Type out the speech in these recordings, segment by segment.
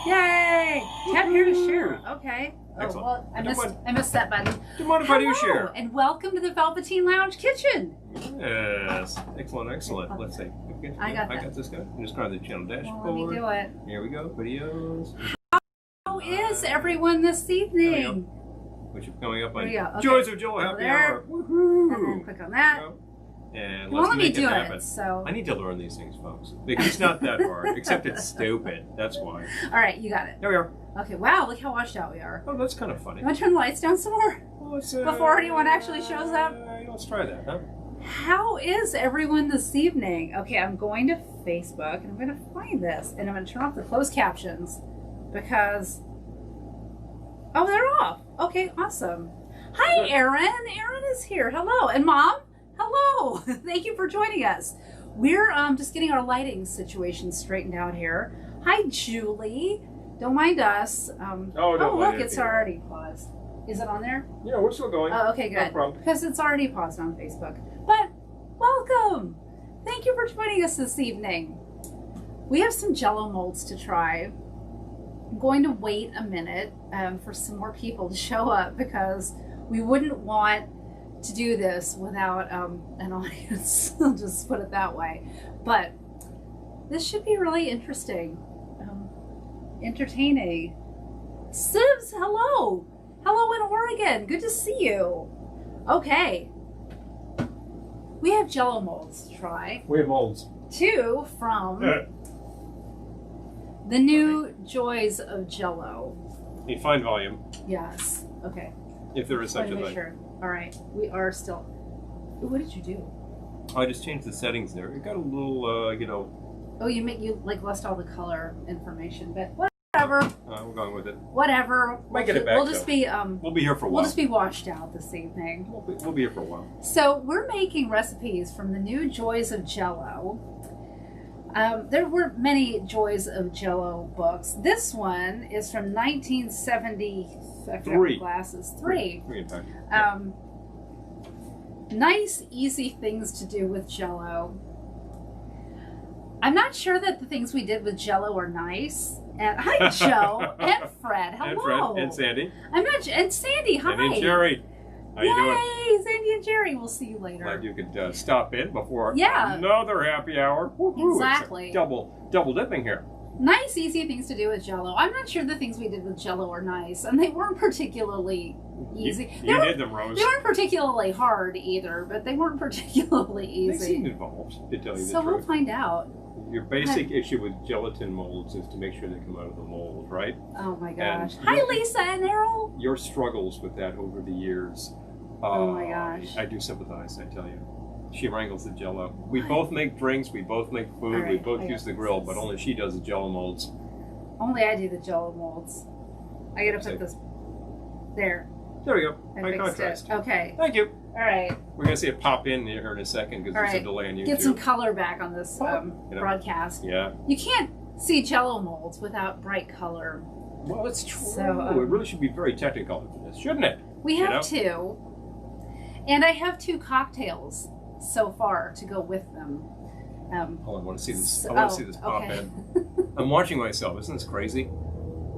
Yay! Tap here to share. Okay. Excellent. Oh, well, I missed that button. Do you mind if I do share? And welcome to the Velveteen Lounge Kitchen. Yes. Excellent, excellent. Let's see. I got this guy. I'm just going to the channel dashboard. Well, let me do it. Here we go. Videos. How is everyone this evening? Which is coming up on Okay. Joys of Jell-O Happy Hour. And then click on that. And Well, let's let me make do it happen. it. So. I need to learn these things, folks. Because it's not that hard, except it's stupid. That's why. All right, you got it. There we are. Okay, wow, look how washed out we are. Oh, that's kind of funny. You want to turn the lights down some more? Well, Before anyone actually shows up? Let's try that, huh? How is everyone this evening? Okay, I'm going to Facebook and I'm going to find this and I'm going to turn off the closed captions because, oh, they're off. Okay, awesome. Hi, Erin. Erin is here. Hello. And Mom, hello. Thank you for joining us. We're just getting our lighting situation straightened out here. Hi, Julie. Don't mind us. Look, it's already paused. Is it on there? Yeah, we're still going. Oh, okay, good. No problem. Because it's already paused on Facebook. But welcome. Thank you for joining us this evening. We have some Jell-O molds to try. I'm going to wait a minute for some more people to show up because we wouldn't want to do this without an audience. I'll just put it that way. But this should be really interesting. Entertaining. Sibs, hello. Hello in Oregon. Good to see you. Okay. We have Jell-O molds to try. We have molds. 2 from the new Joys of Jell-O. A fine volume. Yes. Okay. If there is such a thing. Sure. All right. We are still. What did you do? I just changed the settings there. It got a little, Oh, you lost all the color information, but whatever. we're going with it. Whatever. Might get it back. We'll just be we'll be here for a while. We'll just be washed out this evening. We'll be here for a while. So we're making recipes from the new Joys of Jell-O. There were many Joys of Jell-O books. This one is from 1970. I forgot my glasses. Three in fact. Nice, easy things to do with Jell-O. I'm not sure that the things we did with Jell-O are nice. And hi, Joe and Fred. Hello. And Fred and Sandy. And Sandy. Hi. And Jerry. How you doing? Yay, Sandy and Jerry. We'll see you later. Glad you could stop in before another happy hour. Woo-hoo. Exactly. It's double dipping here. Nice, easy things to do with Jell-O. I'm not sure the things we did with Jell-O are nice, and they weren't particularly easy. You did them, Rose. They weren't particularly hard either, but they weren't particularly easy. They seem involved, to tell you the truth. So we'll find out. Your basic issue with gelatin molds is to make sure they come out of the mold, right? Oh my gosh. Hi, Lisa and Errol. Your struggles with that over the years. Oh my gosh. I do sympathize, I tell you. She wrangles the Jell-O. We both make drinks, we both make food, right, we both use the grill, but only she does the Jell-O molds. Only I do the Jell-O molds. I gotta put this there. There we go. I High contrast. Okay. Thank you. All right. We're going to see it pop in here in a second because there's a delay on YouTube. Get some color back on this broadcast. Yeah. You can't see Jell-O molds without bright color. Well, it's true. So, it really should be very technical for this, shouldn't it? We have 2. And I have 2 cocktails so far to go with them. Hold on, I want to see this. I want to see this pop in. I'm watching myself. Isn't this crazy?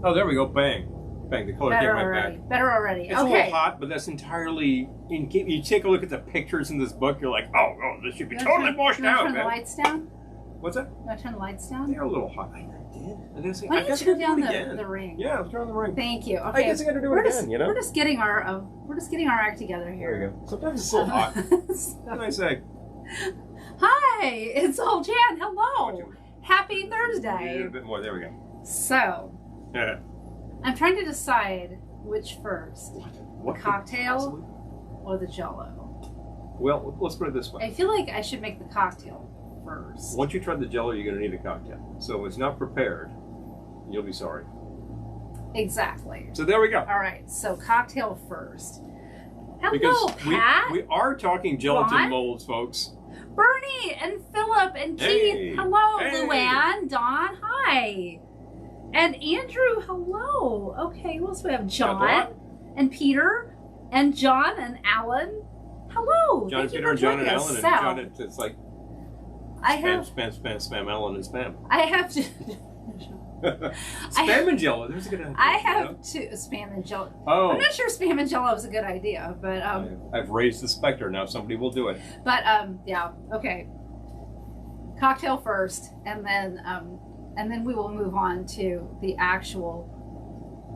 Oh, there we go. Bang. Bang. The color came right back. Better already. It's a little hot, but that's entirely... You take a look at the pictures in this book, you're like, oh, this should be totally washed out. Turn the lights down? What's that? You want to turn the lights down? They're a little hot. I did. Why don't you turn down the ring? Yeah, I'll turn on the ring. Thank you. Okay. I guess I got to do it again, you know? We're just getting our act together here. There you go. Sometimes it's so hot. What can I say? Hi, it's old Jan. Hello. Happy Thursday. A bit more. There we go. So, I'm trying to decide which first. What the cocktail or the Jell-O? Well, let's put it this way. I feel like I should make the cocktail first. Once you try the Jell-O, you're going to need a cocktail. So if it's not prepared, you'll be sorry. Exactly. So there we go. All right, so cocktail first. Hello, because Pat. We are talking gelatin molds, folks. Bernie and Philip and Keith. Hello, Luann, Don. Hi. And Andrew, hello. Okay, who else do we have? John and Peter and John and Alan. Hello. John and Peter and John and Alan. And John, it's like spam, Alan and spam. I have to. Spam and Jell-O. There's a good idea. I have two Spam and Jell-O. Oh. I'm not sure Spam and Jell-O is a good idea, but I've raised the specter. Now somebody will do it. But yeah, okay. Cocktail first, and then we will move on to the actual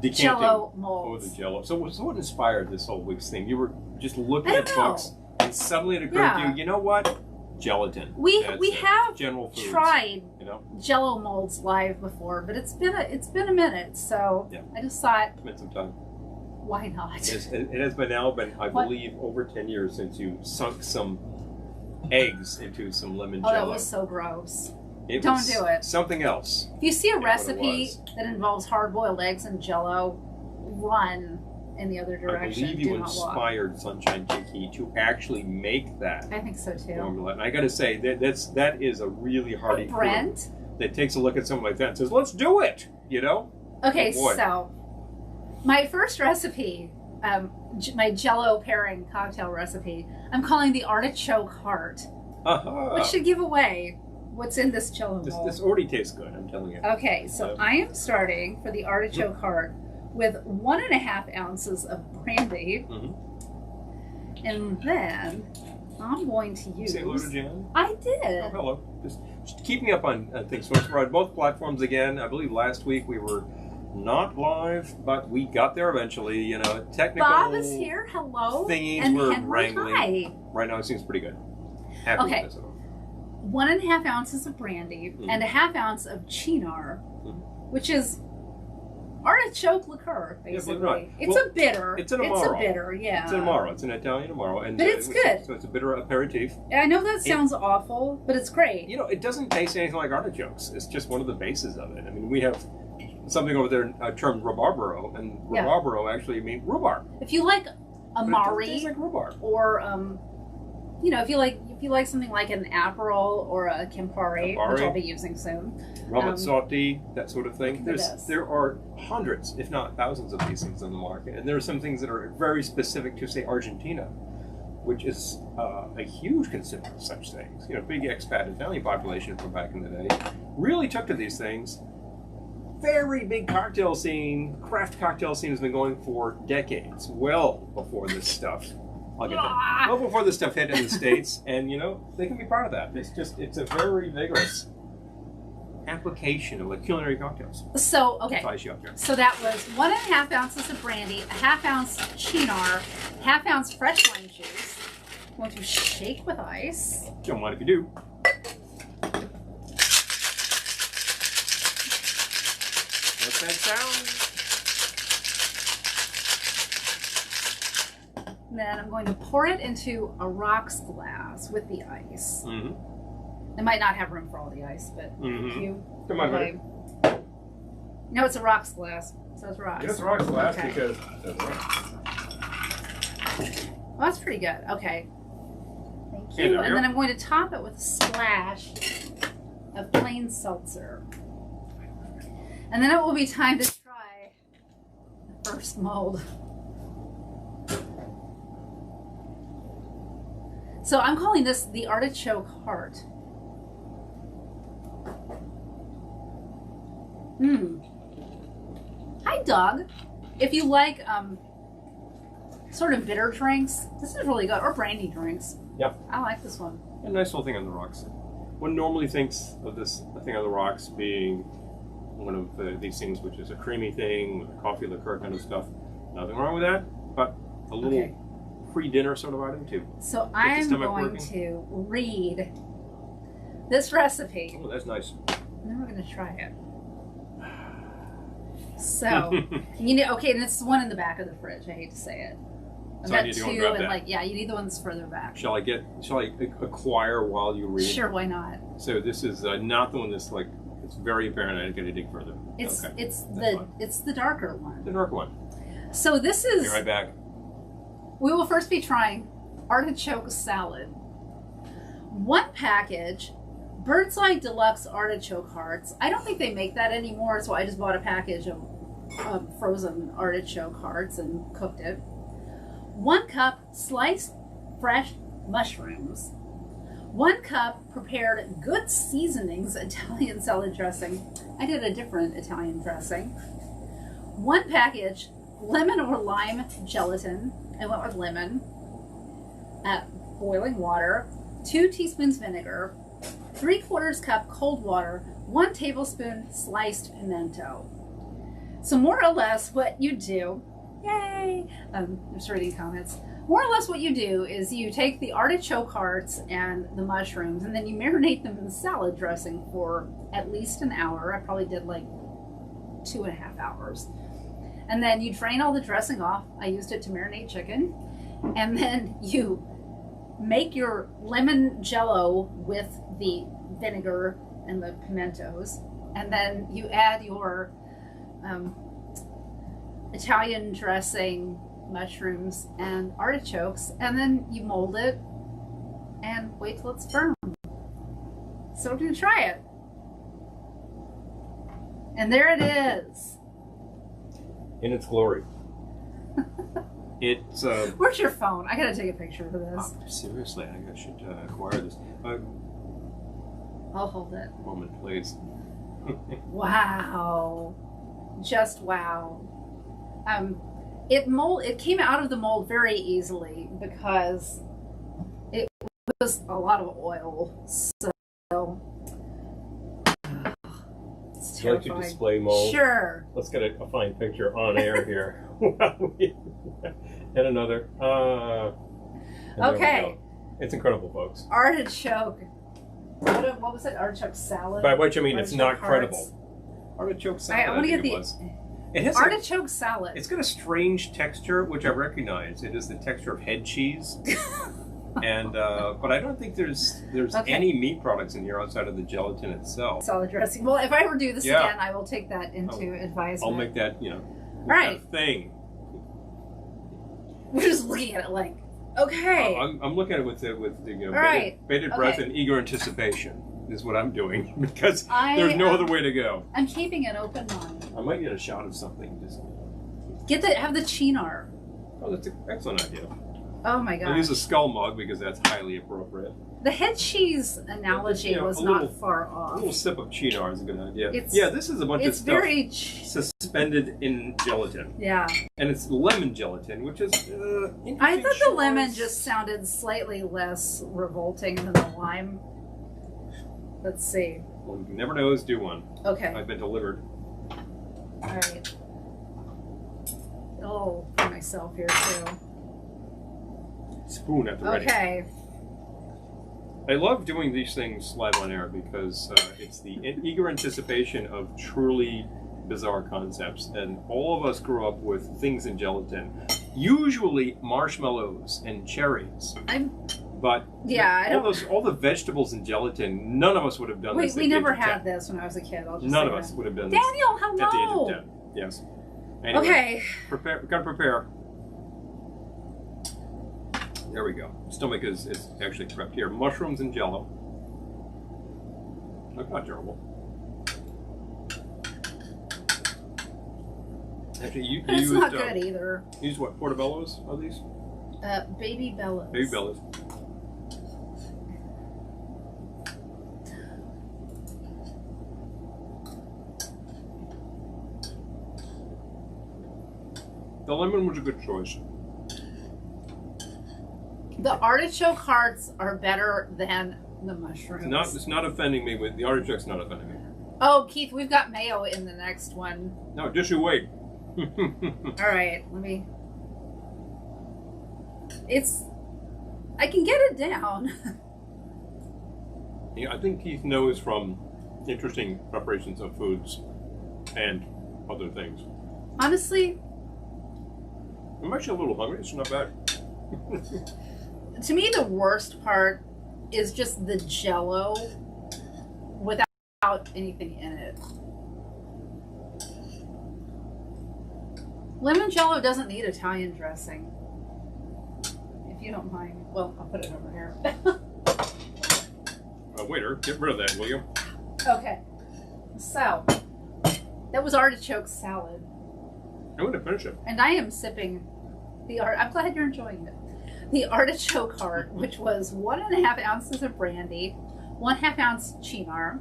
Decanting. Jell-O molds. Oh, the Jell-O. So what inspired this whole week's theme? You were just looking at books, and suddenly it occurred to you, you know what? Gelatin. We have General Foods, tried you know? Jell-O molds live before, but it's been a minute, so I just thought, spent some time. Why not? It has been I believe, over 10 years since you sunk some eggs into some lemon Jell-O. Oh, that was so gross. Don't do it. Something else. If you see a recipe that involves hard-boiled eggs and Jell-O, run in the other direction. I believe you inspired Sunshine Tiki to actually make that. I think so too. Formula. And I got to say that is a really hardy Brent that takes a look at something like that and says, "Let's do it." You know. Okay, so my first recipe, my Jell-O pairing cocktail recipe, I'm calling the artichoke heart, which should give away what's in this Jell-O mold. This already tastes good. I'm telling you. Okay, so I am starting for the artichoke heart with 1.5 ounces of brandy, and then I'm going to use. Say hello to Jan. I did. Oh, hello. Just keep me up on things. So we're on both platforms again. I believe last week we were not live, but we got there eventually. You know, technical. Bob is here. Hello. Thingies and were Henry, wrangling. hi. Right now it seems pretty good. Happy Okay. with this. 1.5 ounces of brandy and 1/2 ounce of Cynar, which is artichoke liqueur, basically. It's a bitter. It's an Amaro. It's a bitter, yeah. It's an Amaro. It's an Italian Amaro. And, but it's good. So it's a bitter aperitif. I know that sounds awful, but it's great. You know, it doesn't taste anything like artichokes. It's just one of the bases of it. I mean, we have something over there termed rabarbaro, and rabarbaro actually means rhubarb. If you like Amari, it tastes like rhubarb. Or you know, if you like something like an Aperol or a Campari, which I'll be using soon. Ramazzotti, that sort of thing. There are hundreds, if not thousands, of these things on the market, and there are some things that are very specific to, say, Argentina, which is a huge consumer of such things. You know, big expat Italian population from back in the day really took to these things. Very big cocktail scene, craft cocktail scene has been going for decades, well before this stuff. I'll get that. Well before this stuff hit in the States, and you know, they can be part of that. It's a very vigorous application of like culinary cocktails. So, okay. So that was 1.5 ounces of brandy, 1/2 ounce Cynar, 1/2 ounce fresh lime juice. I'm going to shake with ice. Don't mind if you do. What's that sound? And then I'm going to pour it into a rocks glass with the ice. It might not have room for all the ice, but if you... Come on, buddy. No, it's a rocks glass. So it's rocks. It's a rocks glass because... Well, that's pretty good. Okay. Thank you. And then I'm going to top it with a splash of plain seltzer. And then it will be time to try the first mold. So I'm calling this the artichoke heart. Hi, Doug. If you like sort of bitter drinks, this is really good. Or brandy drinks. Yeah. I like this one. A nice little thing on the rocks. One normally thinks of this thing on the rocks being one of these things which is a creamy thing with a coffee liqueur kind of stuff. Nothing wrong with that, but a little pre-dinner sort of item too. So I'm going to read this recipe. Oh, that's nice. And then we're going to try it. So, you know, okay, and it's the one in the back of the fridge. I hate to say it. I've got two, and like, yeah, you need the one that's further back. Shall I acquire while you read? Sure, why not? So this is not the one that's like, it's very apparent. I got to dig further. It's the darker one. The darker one. So this is. Be right back. We will first be trying artichoke salad. 1 package, Bird's Eye Deluxe artichoke hearts. I don't think they make that anymore, so I just bought a package of frozen artichoke hearts and cooked it. 1 cup sliced fresh mushrooms. 1 cup prepared good seasonings Italian salad dressing. I did a different Italian dressing. 1 package lemon or lime gelatin. I went with lemon. Boiling water. 2 teaspoons vinegar. 3/4 cup cold water. 1 tablespoon sliced pimento. So more or less what you do, yay! I'm just reading comments. More or less what you do is you take the artichoke hearts and the mushrooms, and then you marinate them in the salad dressing for at least an hour. I probably did like 2.5 hours. And then you drain all the dressing off. I used it to marinate chicken. And then you make your lemon Jell-O with the vinegar and the pimentos. And then you add your Italian dressing, mushrooms, and artichokes, and then you mold it and wait till it's firm. So we're gonna try it. And there it is. In its glory. It's Where's your phone? I gotta take a picture of this. Seriously, I think I should acquire this. I'll hold it. Moment, please. Wow. Just wow. It came out of the mold very easily because it was a lot of oil. So it's Would you like to display mold? Sure. Let's get a fine picture on air here. And another. And okay. It's incredible, folks. Artichoke. What was it? Artichoke salad? By which I mean it's not hearts. credible. Artichoke salad. I want to get the It has artichoke salad. It's got a strange texture, which I recognize. It is the texture of head cheese. And but I don't think there's any meat products in here outside of the gelatin itself. Salad dressing. Well, if I ever do this again, I will take that into advisement. I'll make that, right. thing. We're just looking at it like, okay. I'm looking at it with bated breath and eager anticipation is what I'm doing because there's no other way to go. I'm keeping an open mind. I might get a shot of something. Just have the chinar. Oh, that's an excellent idea. Oh my gosh. I'll use a skull mug because that's highly appropriate. The head cheese analogy was not far off. A little sip of chinar is a good idea. This is a bunch of stuff very suspended in gelatin. Yeah. And it's lemon gelatin, which is I thought the lemon just sounded slightly less revolting than the lime. Let's see. Well, you never knows, do one. Okay. I've been delivered. All right. Oh, for myself here too. Spoon at the ready. Okay. I love doing these things live on air because it's the eager anticipation of truly bizarre concepts. And all of us grew up with things in gelatin, usually marshmallows and cherries. But all the vegetables in gelatin, none of us would have done this. We never had this when I was a kid. None of us would have done this. Daniel, hello. At the age of 10. Yes. Anyway, okay. Gotta prepare. There we go. Stomach is actually prepped here. Mushrooms and Jell-O. That's not terrible. Actually, it's not good either. You use what? Portobellos are these? Baby Bellas. Baby Bellas. The lemon was a good choice. The artichoke hearts are better than the mushrooms. It's not offending me. The artichoke's not offending me. Oh, Keith, we've got mayo in the next one. No, just you wait. All right, let me. I can get it down. Yeah, I think Keith knows from interesting preparations of foods and other things. Honestly, I'm actually a little hungry. It's not bad. To me, the worst part is just the Jell-O without anything in it. Lemon Jell-O doesn't need Italian dressing. If you don't mind. Well, I'll put it over here. Waiter, get rid of that, will you? Okay. So, that was artichoke salad. I'm going to finish it. And I am sipping the I'm glad you're enjoying it. the artichoke heart, which was 1.5 ounces of brandy, 1/2 ounce chinar,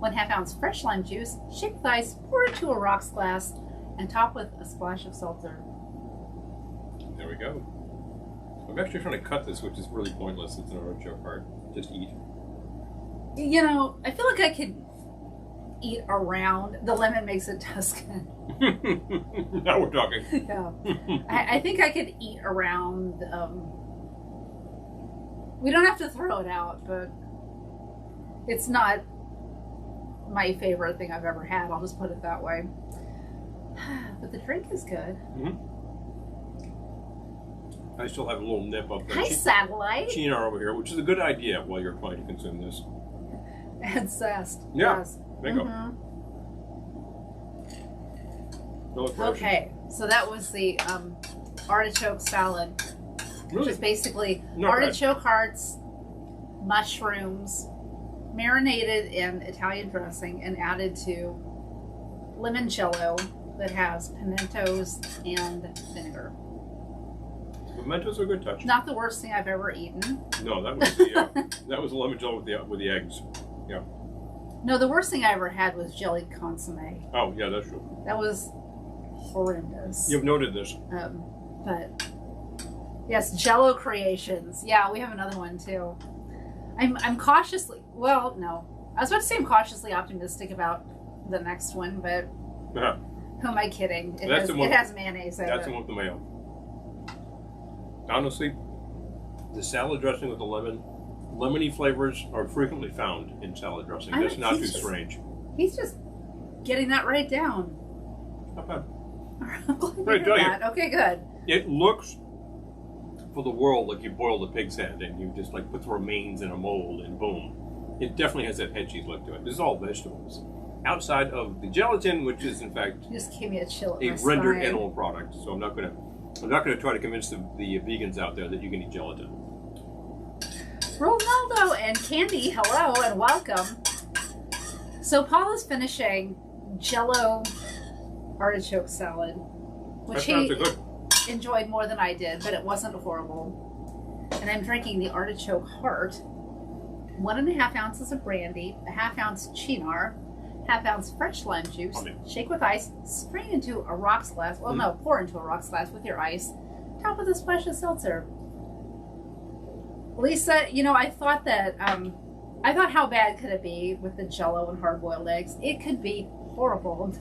1/2 ounce fresh lime juice, shake with ice, pour into a rocks glass, and top with a splash of seltzer. There we go. I'm actually trying to cut this, which is really pointless. It's an artichoke heart. Just eat. You know, I feel like I could eat around. The lemon makes it Tuscan. Now we're talking. Yeah. I think I could eat around. We don't have to throw it out, but it's not my favorite thing I've ever had. I'll just put it that way. But the drink is good. Mm-hmm. I still have a little nip up there. Hi, satellite. Chinar over here, which is a good idea while you're trying to consume this. And zest. Yeah. Yes. Bingo. Okay, so that was the artichoke salad, which is basically artichoke hearts, mushrooms, marinated in Italian dressing and added to lemon Jell-O that has pimentos and vinegar. Pimentos are a good touch. Not the worst thing I've ever eaten. No, that was the that was the lemon Jell-O with the eggs. Yeah. No, the worst thing I ever had was jellied consomme. Oh yeah, that's true. That was horrendous. You've noted this. But yes, Jell-O creations. Yeah, we have another one too. I'm cautiously, well, no. I was about to say I'm cautiously optimistic about the next one, but who am I kidding? It has mayonnaise in it. That's the one with the mayo. Honestly, the salad dressing with the lemony flavors are frequently found in salad dressing. That's not too strange. He's just getting that right down. Not bad. I'm glad to hear that. Okay, good. It looks, for the world, like you boiled a pig's head and you just like put the remains in a mold and boom. It definitely has that head cheese look to it. This is all vegetables. Outside of the gelatin, which is in fact just gave me a chill. A rendered animal product. So I'm not gonna try to convince the vegans out there that you can eat gelatin. Ronaldo and Candy, hello and welcome. So Paul is finishing Jell-O artichoke salad, which he enjoyed more than I did, but it wasn't horrible. And I'm drinking the artichoke heart, 1.5 ounces of brandy, 1/2 ounce chinar, 1/2 ounce fresh lime juice, shake with ice, strain into a rocks glass. Well, no, pour into a rocks glass with your ice. Top with a splash of seltzer. Lisa, you know, I thought how bad could it be with the Jell-O and hard-boiled eggs? It could be horrible,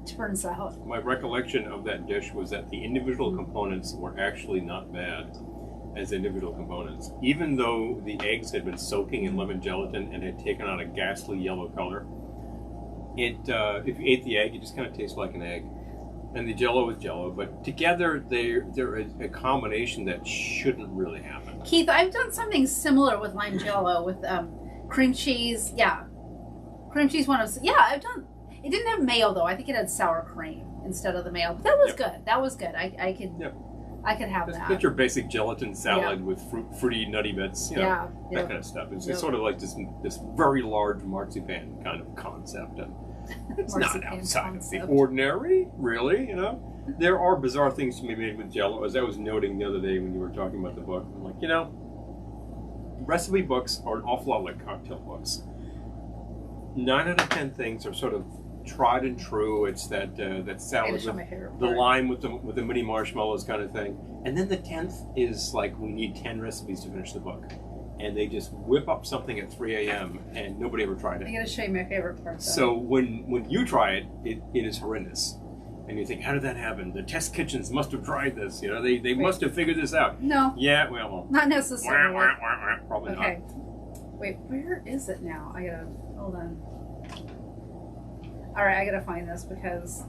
turns out. My recollection of that dish was that the individual components were actually not bad as individual components. Even though the eggs had been soaking in lemon gelatin and had taken on a ghastly yellow color, if you ate the egg, it just kind of tastes like an egg. And the Jell-O is Jell-O, but together they're a combination that shouldn't really happen. Keith, I've done something similar with lime Jell-O with cream cheese. Yeah, cream cheese I've done. It didn't have mayo though. I think it had sour cream instead of the mayo. But that was good. That was good. I could have that. That's your basic gelatin salad with fruity, nutty bits. You know, that kind of stuff. It's sort of like this very large marzipan kind of concept. And it's not outside of the ordinary, really, you know. There are bizarre things to be made with Jell-O, as I was noting the other day when you were talking about the book. I'm like, you know, recipe books are an awful lot like cocktail books. 9 out of 10 things are sort of tried and true. It's that salad with the lime with the mini marshmallows kind of thing. And then the 10th is like, we need 10 recipes to finish the book. And they just whip up something at 3 a.m. and nobody ever tried it. I'm going to show you my favorite part. So when you try it, it is horrendous. And you think, how did that happen? The test kitchens must have tried this. You know, they must have figured this out. No. Yeah, well. Not necessarily. Probably not. Okay. Wait, where is it now? I gotta, hold on. All right, I gotta find this because.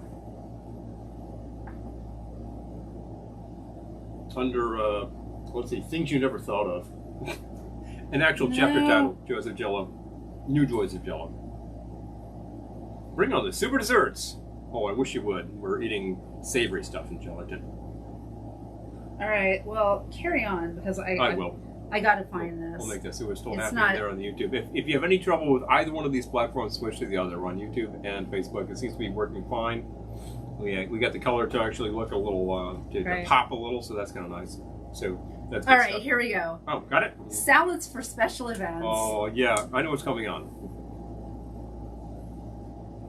Under, let's see, things you never thought of. An actual chapter title, Joys of Jell-O. New Joys of Jell-O. Bring on the super desserts. Oh, I wish you would. We're eating savory stuff in gelatin. All right, well, carry on because I will. I gotta find this. We'll make this. We're still happening there on the YouTube. If you have any trouble with either one of these platforms, switch to the other. We're on YouTube and Facebook. It seems to be working fine. We got the color to actually look a little, to pop a little, so that's kind of nice. So That's All good right, stuff. here we go. Oh, got it? Salads for special events. Oh, yeah. I know what's coming on.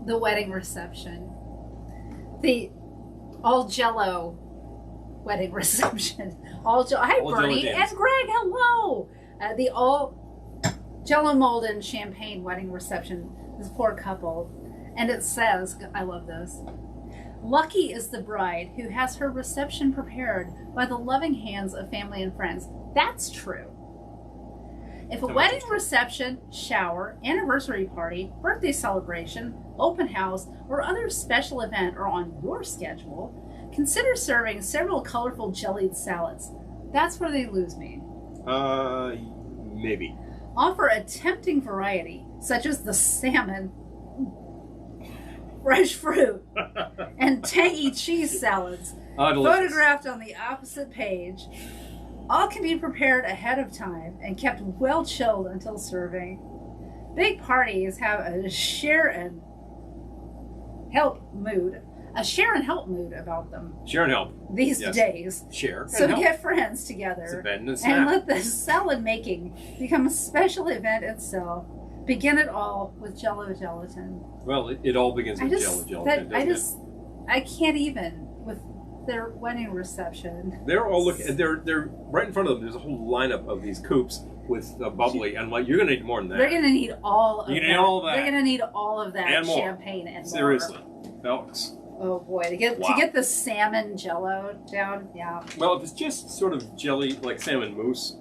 The wedding reception. The all Jell-O wedding reception. Hi, All Bernie Jell-O and jams. Greg. Hello. The all Jell-O mold and champagne wedding reception. This poor couple, and it says, I love this. Lucky is the bride who has her reception prepared by the loving hands of family and friends. That's true. If a wedding reception, shower, anniversary party, birthday celebration, open house, or other special event are on your schedule, consider serving several colorful jellied salads. That's where they lose me. Maybe. Offer a tempting variety, such as the salmon, fresh fruit, and tangy cheese salads, photographed on the opposite page. All can be prepared ahead of time and kept well chilled until serving. Big parties have a share and help mood about them. Share and help. These days. Share So and help. get friends together and let the salad making become a special event itself. Begin it all with Jell-O gelatin. Well, it all begins with Jell-O gelatin, I can't even with their wedding reception. They're all looking. They're right in front of them. There's a whole lineup of these coupes with bubbly, and like you're gonna need more than that. They're gonna need all of that. Need all of that. They're gonna need all of that And more. champagne and Seriously, Alex. Oh boy, to get the salmon Jell-O down, yeah. Well, if it's just sort of jelly, like salmon mousse,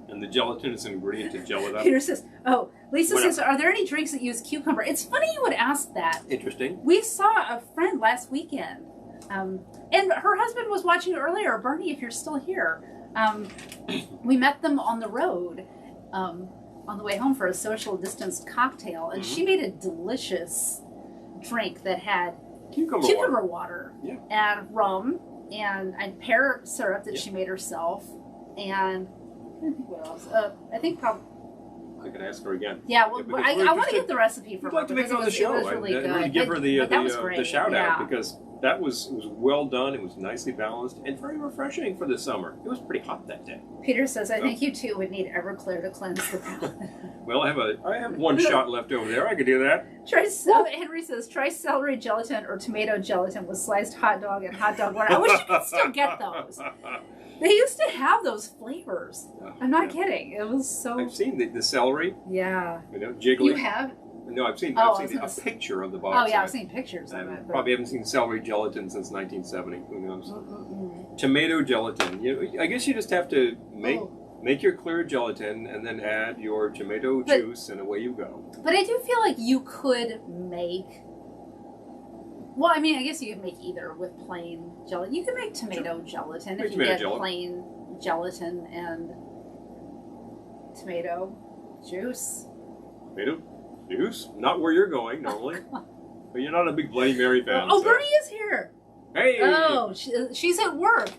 and the gelatin is an ingredient to gel it up. Peter says, Lisa Whatever. says, are there any drinks that use cucumber? It's funny you would ask that. Interesting. We saw a friend last weekend, and her husband was watching earlier. Bernie, if you're still here, we met them on the road on the way home for a social distanced cocktail, and she made a delicious drink that had cucumber water Yeah. and rum and pear syrup that she made herself, and I think what else? I think probably. I can ask her again. Yeah, well, because I want to get the recipe from We'd her. like to make it on the because show. It was really and good. really give her the shout yeah. out, because that was well done. It was nicely balanced and very refreshing for the summer. It was pretty hot that day. Peter says, I think you two would need Everclear to cleanse the palate. Well, I have one shot left over there. I could do that. Henry says, try celery gelatin or tomato gelatin with sliced hot dog and hot dog water. I wish you could still get those. They used to have those flavors. I'm not kidding. It was so. I've seen the celery. Yeah. You know, jiggly. You have? No, I've seen a picture of the box. Oh yeah, I've seen pictures of it. Probably haven't seen celery gelatin since 1970. Who knows? Tomato gelatin. I guess you just have to make your clear gelatin and then add your tomato juice, and away you go. But I do feel like you could make. Well, I mean, I guess you could make either with plain gelatin. You could make tomato gelatin if you get plain gelatin and tomato juice. Tomato juice? Not where you're going normally. But you're not a big Bloody Mary fan. Oh, so. Bernie is here. Hey. Oh, she's at work.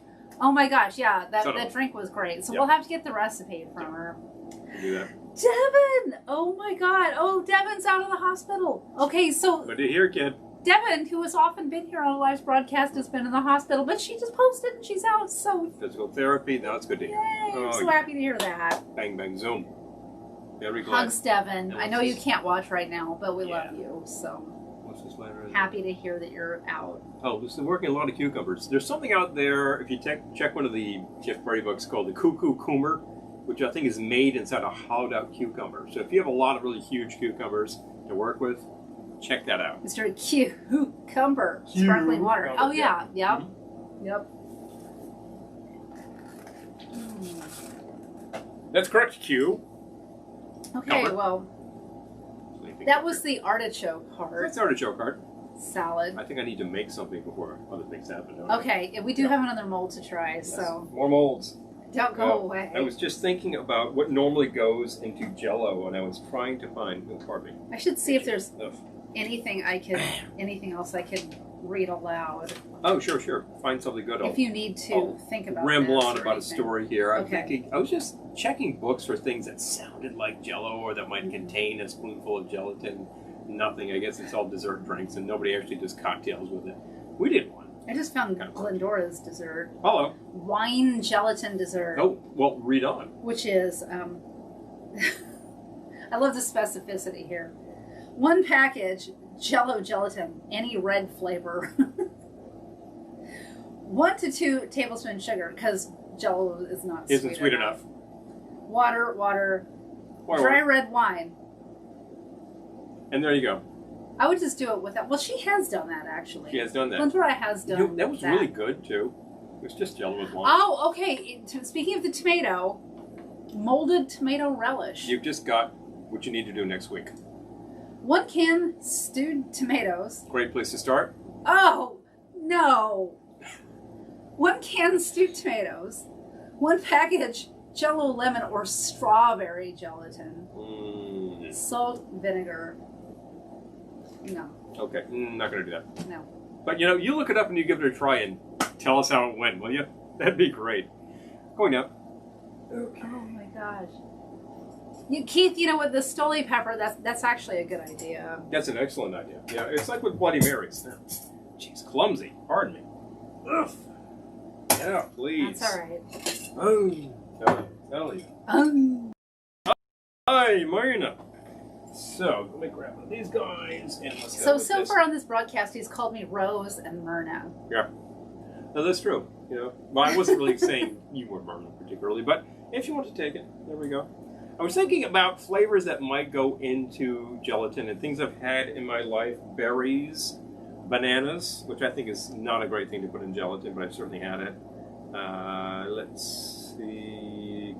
Oh my gosh, yeah, that drink was great. So we'll have to get the recipe from her. Do that. Devin! Oh my God! Oh, Devin's out of the hospital. Okay, so. Good to hear, kid. Devin, who has often been here on a live broadcast, has been in the hospital, but she just posted and she's out, so... Physical therapy, that's good to hear. Yay, I'm so happy to hear that. Bang, bang, zoom. Very glad. Hugs, Devin. I know you can't watch right now, but we love you, so... What's this letter? Happy to hear that you're out. Oh, this is working a lot of cucumbers. There's something out there, if you check one of the Jeff Berry books called the Cuckoo Coomer, which I think is made inside a hollowed out cucumber. So if you have a lot of really huge cucumbers to work with, check that out. Mr. Cucumber, sparkling water. Oh yeah, yep, yep. That's correct, Q. Okay, well, that was the artichoke heart. That's artichoke heart. Salad. I think I need to make something before other things happen. Okay, we do have another mold to try, so. More molds. Don't go away. I was just thinking about what normally goes into Jell-O, and I was trying to find. Oh, pardon me. I should see if there's anything else I can read aloud. Oh, sure. Find something good. If you need to think about ramble on about anything. a story here. I'm Okay. thinking, I was just checking books for things that sounded like Jell-O or that might contain a spoonful of gelatin. Nothing. I guess it's all dessert drinks, and nobody actually does cocktails with it. We did one. I just found Glendora's dessert. Hello. Wine gelatin dessert. Oh, well, read on. Which is, I love the specificity here. 1 package, Jell-O gelatin, any red flavor. 1 to 2 tablespoons sugar, because Jell-O is not Isn't sweet enough. Water, dry red wine. And there you go. I would just do it without. Well, she has done that actually. She has done that. Glendora has done that. Was really good too. It was just Jell-O with wine. Oh, okay. Speaking of the tomato, molded tomato relish. You've just got what you need to do next week. 1 can stewed tomatoes. Great place to start. Oh no! 1 can stewed tomatoes. 1 package Jell-O lemon or strawberry gelatin. Salt, vinegar. No. Okay, not going to do that. No. But you look it up and you give it a try and tell us how it went, will you? That'd be great. Going up. Okay. Oh my gosh. Keith, with the stoli pepper, that's actually a good idea. That's an excellent idea. Yeah, it's like with Bloody Marys. Jeez, clumsy. Pardon me. Ugh. Yeah, please. That's all right. Oh, tell you. Hi, Marina. So, let me grab one of these guys and let's go with this. Far on this broadcast, he's called me Rose and Myrna. Yeah. No, that's true. Well, I wasn't really saying you were Myrna particularly, but if you want to take it, there we go. I was thinking about flavors that might go into gelatin and things I've had in my life. Berries, bananas, which I think is not a great thing to put in gelatin, but I've certainly had it. Let's see.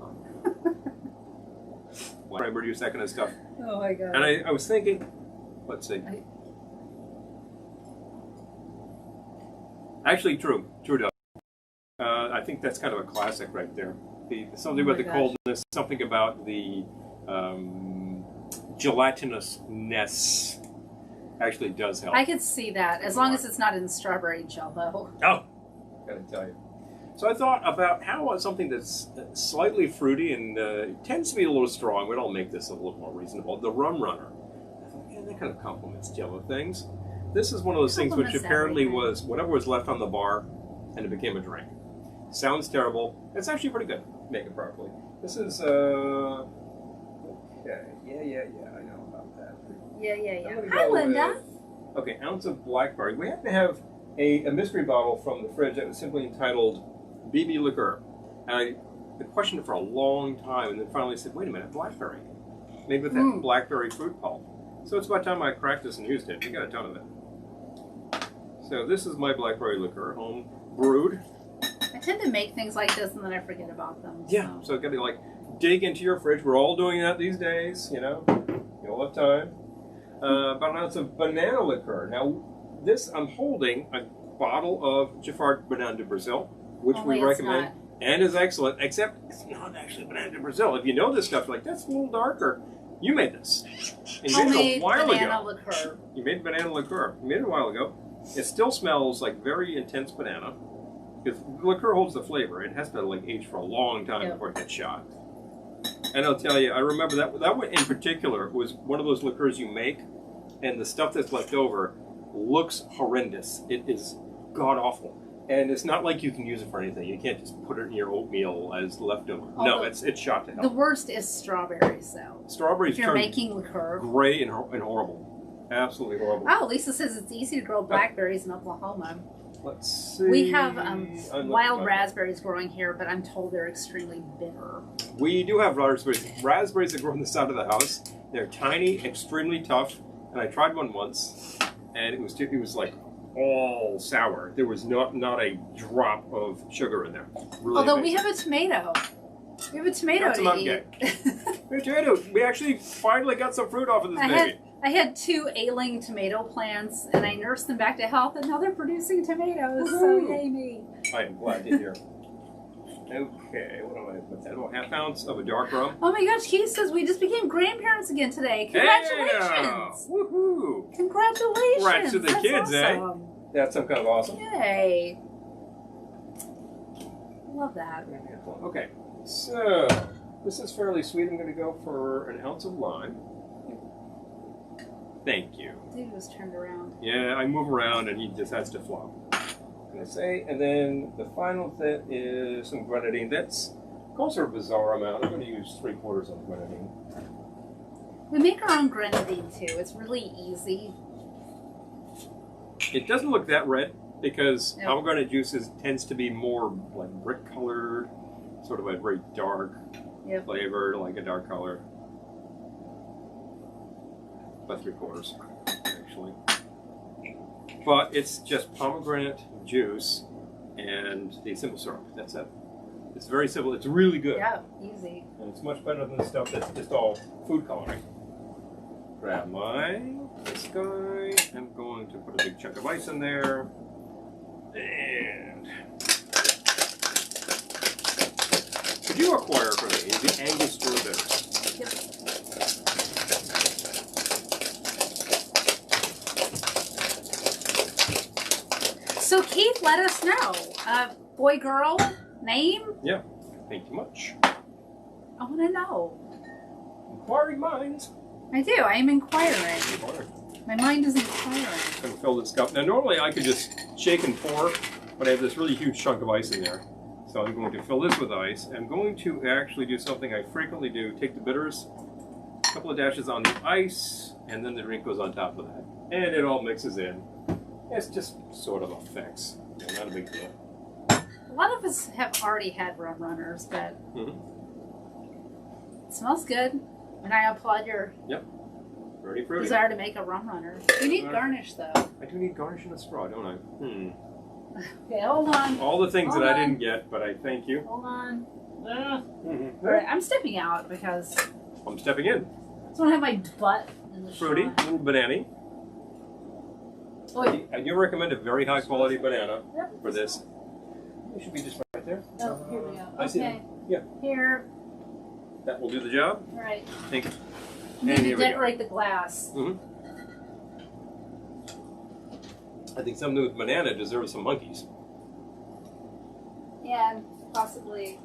Reduce that kind of stuff. Oh my god. And I was thinking, let's see. Actually, true does. I think that's kind of a classic right there. Something about the coldness, something about the gelatinousness actually does help. I could see that, as long as it's not in strawberry Jell-O. Oh, gotta tell you. So I thought about how something that's slightly fruity and tends to be a little strong, but I'll make this a little more reasonable. The rum runner. I thought, yeah, that kind of complements Jell-O things. This is one of those things which apparently was whatever was left on the bar, and it became a drink. Sounds terrible. It's actually pretty good. Make it properly. This is okay. Yeah. I know about that. Yeah. Hi, Linda. Okay, ounce of blackberry. We happen to have a mystery bottle from the fridge that was simply entitled BB Liqueur. And I questioned it for a long time, and then finally said, "Wait a minute, blackberry, made with that blackberry fruit pulp." So it's about time I cracked this and used it. We got a ton of it. So this is my blackberry liqueur, home brewed. I tend to make things like this and then I forget about them. Yeah, so I've got to dig into your fridge. We're all doing that these days, you all have time. About an ounce of banana liqueur. Now, this, I'm holding a bottle of Jafar Banana de Brazil, which we recommend, and is excellent, except it's not actually Banana de Brazil. If you know this stuff, that's a little darker. You made this. And you made it a while banana ago. Liqueur. You made banana liqueur. You made it a while ago. It still smells like very intense banana. Because liqueur holds the flavor. It has to age for a long time before it gets shot. And I'll tell you, I remember that one in particular was one of those liqueurs you make, and the stuff that's left over looks horrendous. It is god awful. And it's not like you can use it for anything. You can't just put it in your oatmeal as leftover. No, it's shot to hell. The worst is strawberries, though. Strawberries if you're making liqueur. Gray and horrible. Absolutely horrible. Oh, Lisa says it's easy to grow blackberries in Oklahoma. Let's see. We have wild raspberries growing here, but I'm told they're extremely bitter. We do have raspberries. Raspberries that grow on the side of the house. They're tiny, extremely tough. And I tried one once, and it was like all sour. There was not a drop of sugar in there. Really Although amazing. we have a tomato. We have a tomato to eat. Potato. We actually finally got some fruit off of this baby. I had 2 ailing tomato plants, and I nursed them back to health, and now they're producing tomatoes. So yay me! I'm glad to hear. Okay, what am I? What's that? About half ounce of a dark rum. Oh my gosh, Keith says we just became grandparents again today. Congratulations! Hey, woohoo! Congratulations! Congrats to the kids, awesome. That's some kind of awesome. Yay! Love that. Okay, so this is fairly sweet. I'm going to go for an ounce of lime. Thank you. Dude was turned around. Yeah, I move around and he just has to flop. going to say. And then the final thing is some grenadine. That's also a bizarre amount. I'm going to use 3/4 of grenadine. We make our own grenadine too. It's really easy. It doesn't look that red because pomegranate juices tends to be more like brick colored, sort of a very dark flavor, like a dark color. About 3/4, actually. But it's just pomegranate juice and the simple syrup. That's it. It's very simple. It's really good. Yeah, easy. And it's much better than the stuff that's just all food coloring. Grab this guy. I'm going to put a big chunk of ice in there. And could you acquire for me the Angostura bitters? Yep. So Keith, let us know. Boy, girl, name? Yeah. Thank you much. I want to know. Inquiring minds. I do. I am inquiring. My mind is inquiring. I'm going to fill this cup. Now, normally I could just shake and pour, but I have this really huge chunk of ice in there. So I'm going to fill this with ice. I'm going to actually do something I frequently do. Take the bitters, a couple of dashes on the ice, and then the drink goes on top of that. And it all mixes in. It's just sort of a fix. Not a big deal. A lot of us have already had rum runners, but it smells good. And I applaud your desire to make a rum runner. You need garnish, though. I do need garnish and a straw, don't I? Okay, hold on. All the things that I didn't get, but I thank you. Hold on. All right, I'm stepping out because I'm stepping in. I just want to have my butt in the Fruity, shot. little banana. Oh, I do recommend a very high quality banana for this. It should be just right there. Oh, here we go. I see. Okay. Yeah. Here. That will do the job. All right. Thank you. You need to decorate the glass. I think something with banana deserves some monkeys. And possibly.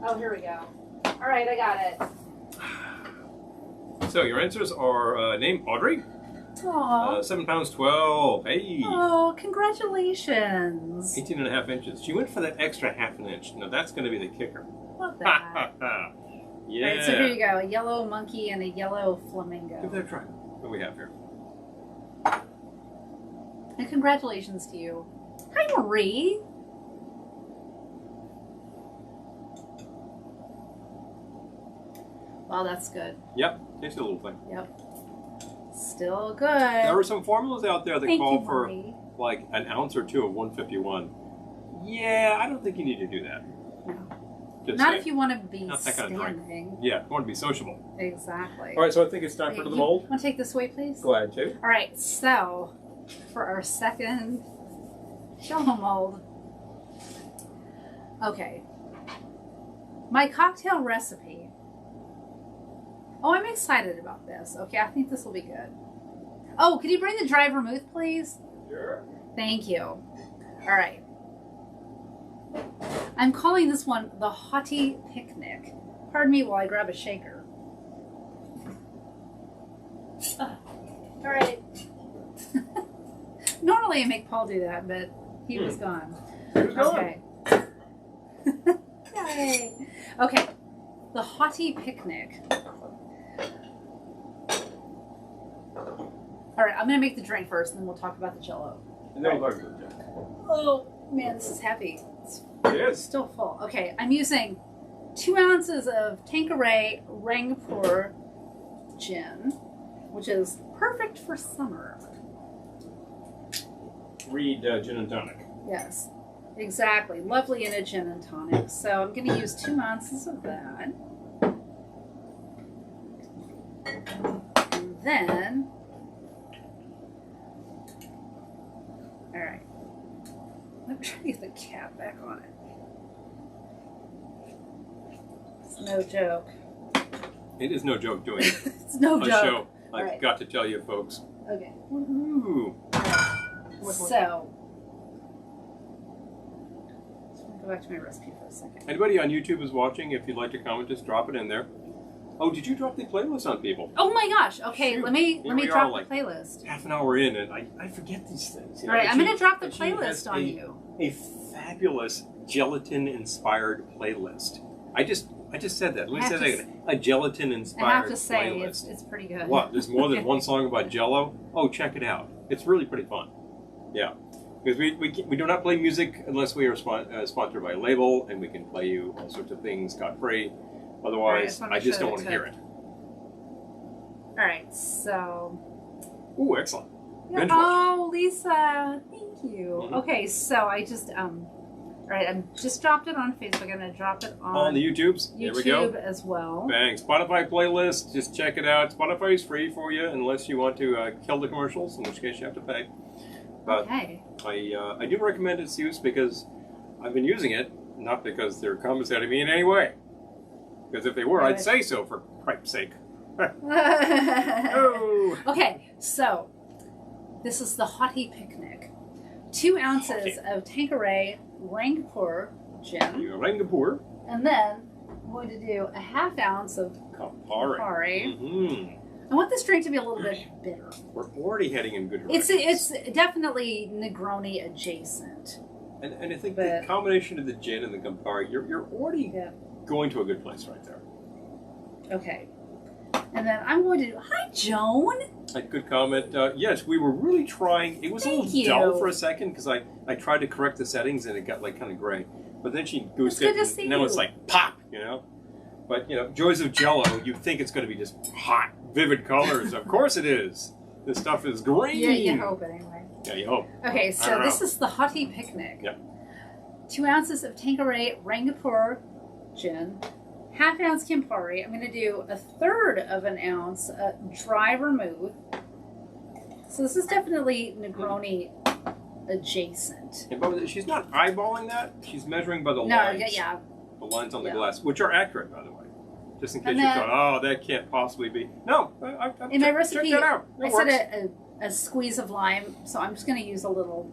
Oh, here we go. All right, I got it. So your answers are name Audrey. Aww. 7 pounds 12. Hey. Oh, congratulations. 18.5 inches. She went for that extra half an inch. Now that's going to be the kicker. Love that. Yeah. All right, so here you go. A yellow monkey and a yellow flamingo. Give that a try. What do we have here? And congratulations to you. Hi, Marie. Wow, that's good. Yep. Tasty little thing. Yep. Still good. There are some formulas out there that call for Marie. like an ounce or two of 151. Yeah, I don't think you need to do that. No. Just Not saying. if you want to be Not that kind of drink. standing. Yeah, you want to be sociable. Exactly. All right, so I think it's time for the mold. Want to take this away, please? Glad to. All right, so for our second Jell-O mold. Okay. My cocktail recipe. Oh, I'm excited about this. Okay, I think this will be good. Oh, could you bring the dry vermouth, please? Sure. Thank you. All right. I'm calling this one the Haughty Picnic. Pardon me while I grab a shaker. All right. Normally I make Paul do that, but he was gone. He was gone. Okay. Yay. Okay. The Haughty Picnic. All right, I'm going to make the drink first, and then we'll talk about the Jell-O. And then we'll talk about that. Oh, man, this is heavy. It is. Still full. Okay, I'm using 2 ounces of Tanqueray Rangpur gin, which is perfect for summer. Read gin and tonic. Yes, exactly. Lovely in a gin and tonic. So I'm going to use 2 ounces of that. And then, all right. I'm trying to get the cap back on it. It's no joke. It is no joke doing It's no a joke. show. I've right. got to tell you, folks. Okay. Woohoo! So, go back to my recipe for a second. Anybody on YouTube is watching, if you'd like to comment, just drop it in there. Oh, did you drop the playlist on people? Oh my gosh. Okay, Shoot. let me drop like the playlist. Half an hour in, and I forget these things. You know? All right, I'm going to drop the But she playlist has on you. A fabulous gelatin-inspired playlist. I just said that. Let me say that again. A gelatin-inspired playlist. I have to say, it's pretty good. What? There's more than one song about Jell-O? Oh, check it out. It's really pretty fun. Yeah. Because we do not play music unless we are sponsored by a label, and we can play you all sorts of things scot-free. Otherwise, I just don't want to hear it. All right, so... Ooh, excellent. Yeah. Oh, Lisa, thank you. Mm-hmm. Okay, so I just... all right, I just dropped it on Facebook. I'm going to drop it on the YouTubes. There we go. as well. Bang. Spotify playlist. Just check it out. Spotify is free for you unless you want to kill the commercials, in which case you have to pay. But okay. I do recommend its use because I've been using it, not because they're compensating me in any way. Because if they were, I'd say so, for Christ's sake. Oh. Okay, so this is the Hottie Picnic. 2 ounces of Tanqueray Rangpur gin. Rangpur. And then I'm going to do a 1/2 ounce of Campari. Mm-hmm. I want this drink to be a little bit bitter. We're already heading in good direction. It's definitely Negroni adjacent. And I think the combination of the gin and the Campari, you're already going to a good place right there. Okay. And then I'm going to do... Hi, Joan. Good comment. Yes, we were really trying. It was a little dull for a second because I tried to correct the settings and it got like kind of gray. But then she goosed it, and now it's like pop, you know. But you know, joys of Jell-O. You think it's going to be just hot, vivid colors. Of course it is. This stuff is green. Yeah, you hope anyway. Yeah, you hope. Okay, so this is the Hottie Picnic. Yep. 2 ounces of Tanqueray Rangpur gin. 1/2 ounce Campari. I'm going to do 1/3 of an ounce dry vermouth. So this is definitely Negroni adjacent. And by the way, she's not eyeballing that. She's measuring by the lines. Yeah. The lines on the glass, which are accurate, by the way. Just in case you thought, oh, that can't possibly be. No, in my recipe, check that out. I said a squeeze of lime, so I'm just going to use a little.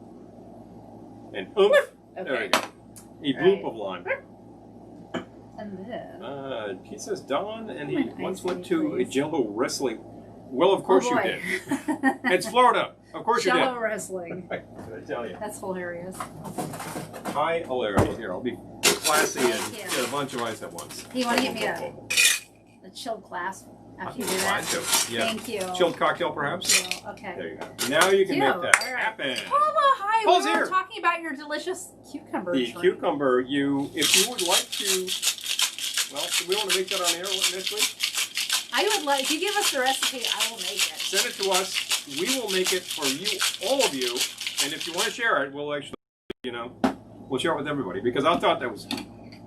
And oomph. Okay. There we go. A bloop of lime. And then... he says Don, and he once went to a Jell-O wrestling. Well, of course you did. It's Florida. Of course you did. Jell-O wrestling. Did I tell you? That's hilarious. Hi, hilarious. Here, I'll be classy and get a bunch of ice at once. You want to get me a chilled glass after you do that? Yeah. Thank you. Chilled cocktail, perhaps? Thank you. Okay. There you go. Now you can make that happen. Paula, hi. Paula's We were here. talking about your delicious cucumber The drink. cucumber, if you would like to, well, do we want to make that on air next week? I would like, if you give us the recipe, I will make it. Send it to us. We will make it for you, all of you. And if you want to share it, we'll actually, we'll share it with everybody. Because I thought that was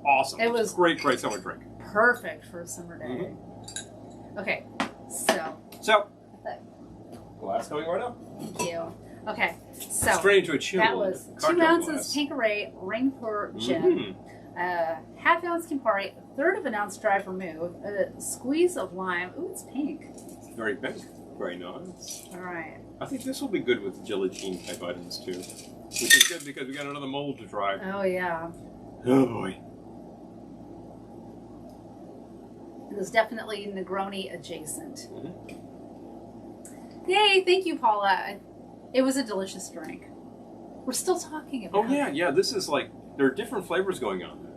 awesome. It was great summer drink. Perfect for a summer day. Mm-hmm. Okay, so. Glass going right up. Thank you. Okay, so. Straight into a chill. That was 2 ounces Tanqueray Rangpur gin. 1/2 ounce Campari, 1/3 of an ounce dry vermouth, a squeeze of lime. Ooh, it's pink. It's very pink. Very nice. All right. I think this will be good with gelatine type items too. Which is good because we got another mold to try. Oh, yeah. Oh, boy. It was definitely Negroni adjacent. Mm-hmm. Yay, thank you, Paula. It was a delicious drink. We're still talking about it. Yeah. This is like, there are different flavors going on there.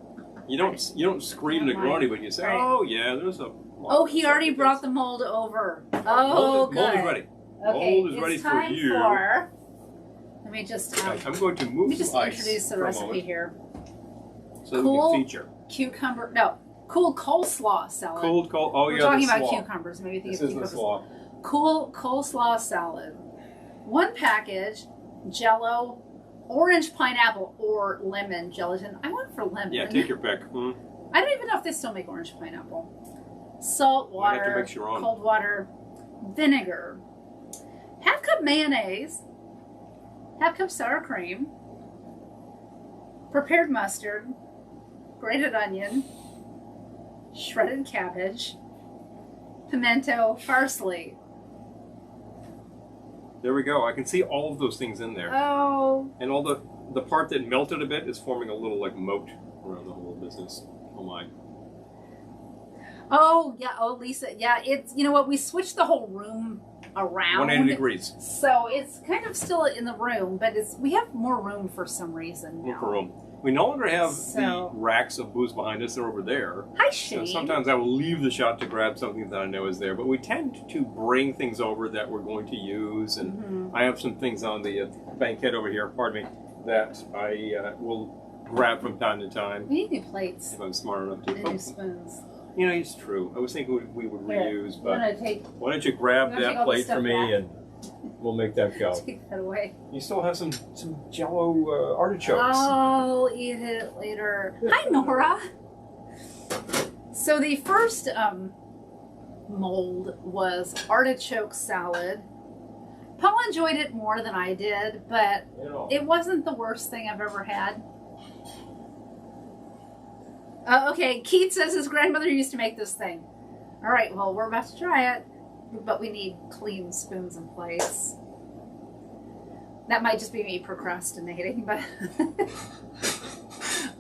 You don't scream Negroni, but you say, oh, yeah, there's a... Oh, he already brought the mold over. Oh, good. Mold is ready. Okay, mold is ready for time you. Let me just... I'm going to move some ice introduce the recipe here. So we can feature. Cool coleslaw salad. We're talking about cucumbers. Maybe think of cucumbers. Cool coleslaw salad. 1 package, Jell-O, orange pineapple or lemon gelatin. I went for lemon. Yeah, take your pick. I don't even know if they still make orange pineapple. Salt water, cold water, vinegar, 1/2 cup mayonnaise, 1/2 cup sour cream, prepared mustard, grated onion, shredded cabbage, pimento, parsley. There we go. I can see all of those things in there. Oh. And all the part that melted a bit is forming a little like moat around the whole business. Oh my. Oh, yeah. Oh, Lisa. Yeah, it's, you know what? We switched the whole room around. 180 degrees. So it's kind of still in the room, but we have more room for some reason now. More room. We no longer have the racks of booze behind us. They're over there. Hi, Shane. So sometimes I will leave the shot to grab something that I know is there. But we tend to bring things over that we're going to use. And I have some things on the banquette over here, pardon me, that I will grab from time to time. We need new plates. If I'm smart enough to. And new spoons. You know, it's true. I was thinking we would reuse, but why don't you grab that plate for me and we'll make that go. Take that away. You still have some Jell-O artichokes. I'll eat it later. Hi, Nora. So the first mold was artichoke salad. Paul enjoyed it more than I did, but it wasn't the worst thing I've ever had. Okay, Keith says his grandmother used to make this thing. All right, well, we're about to try it, but we need clean spoons and plates. That might just be me procrastinating, but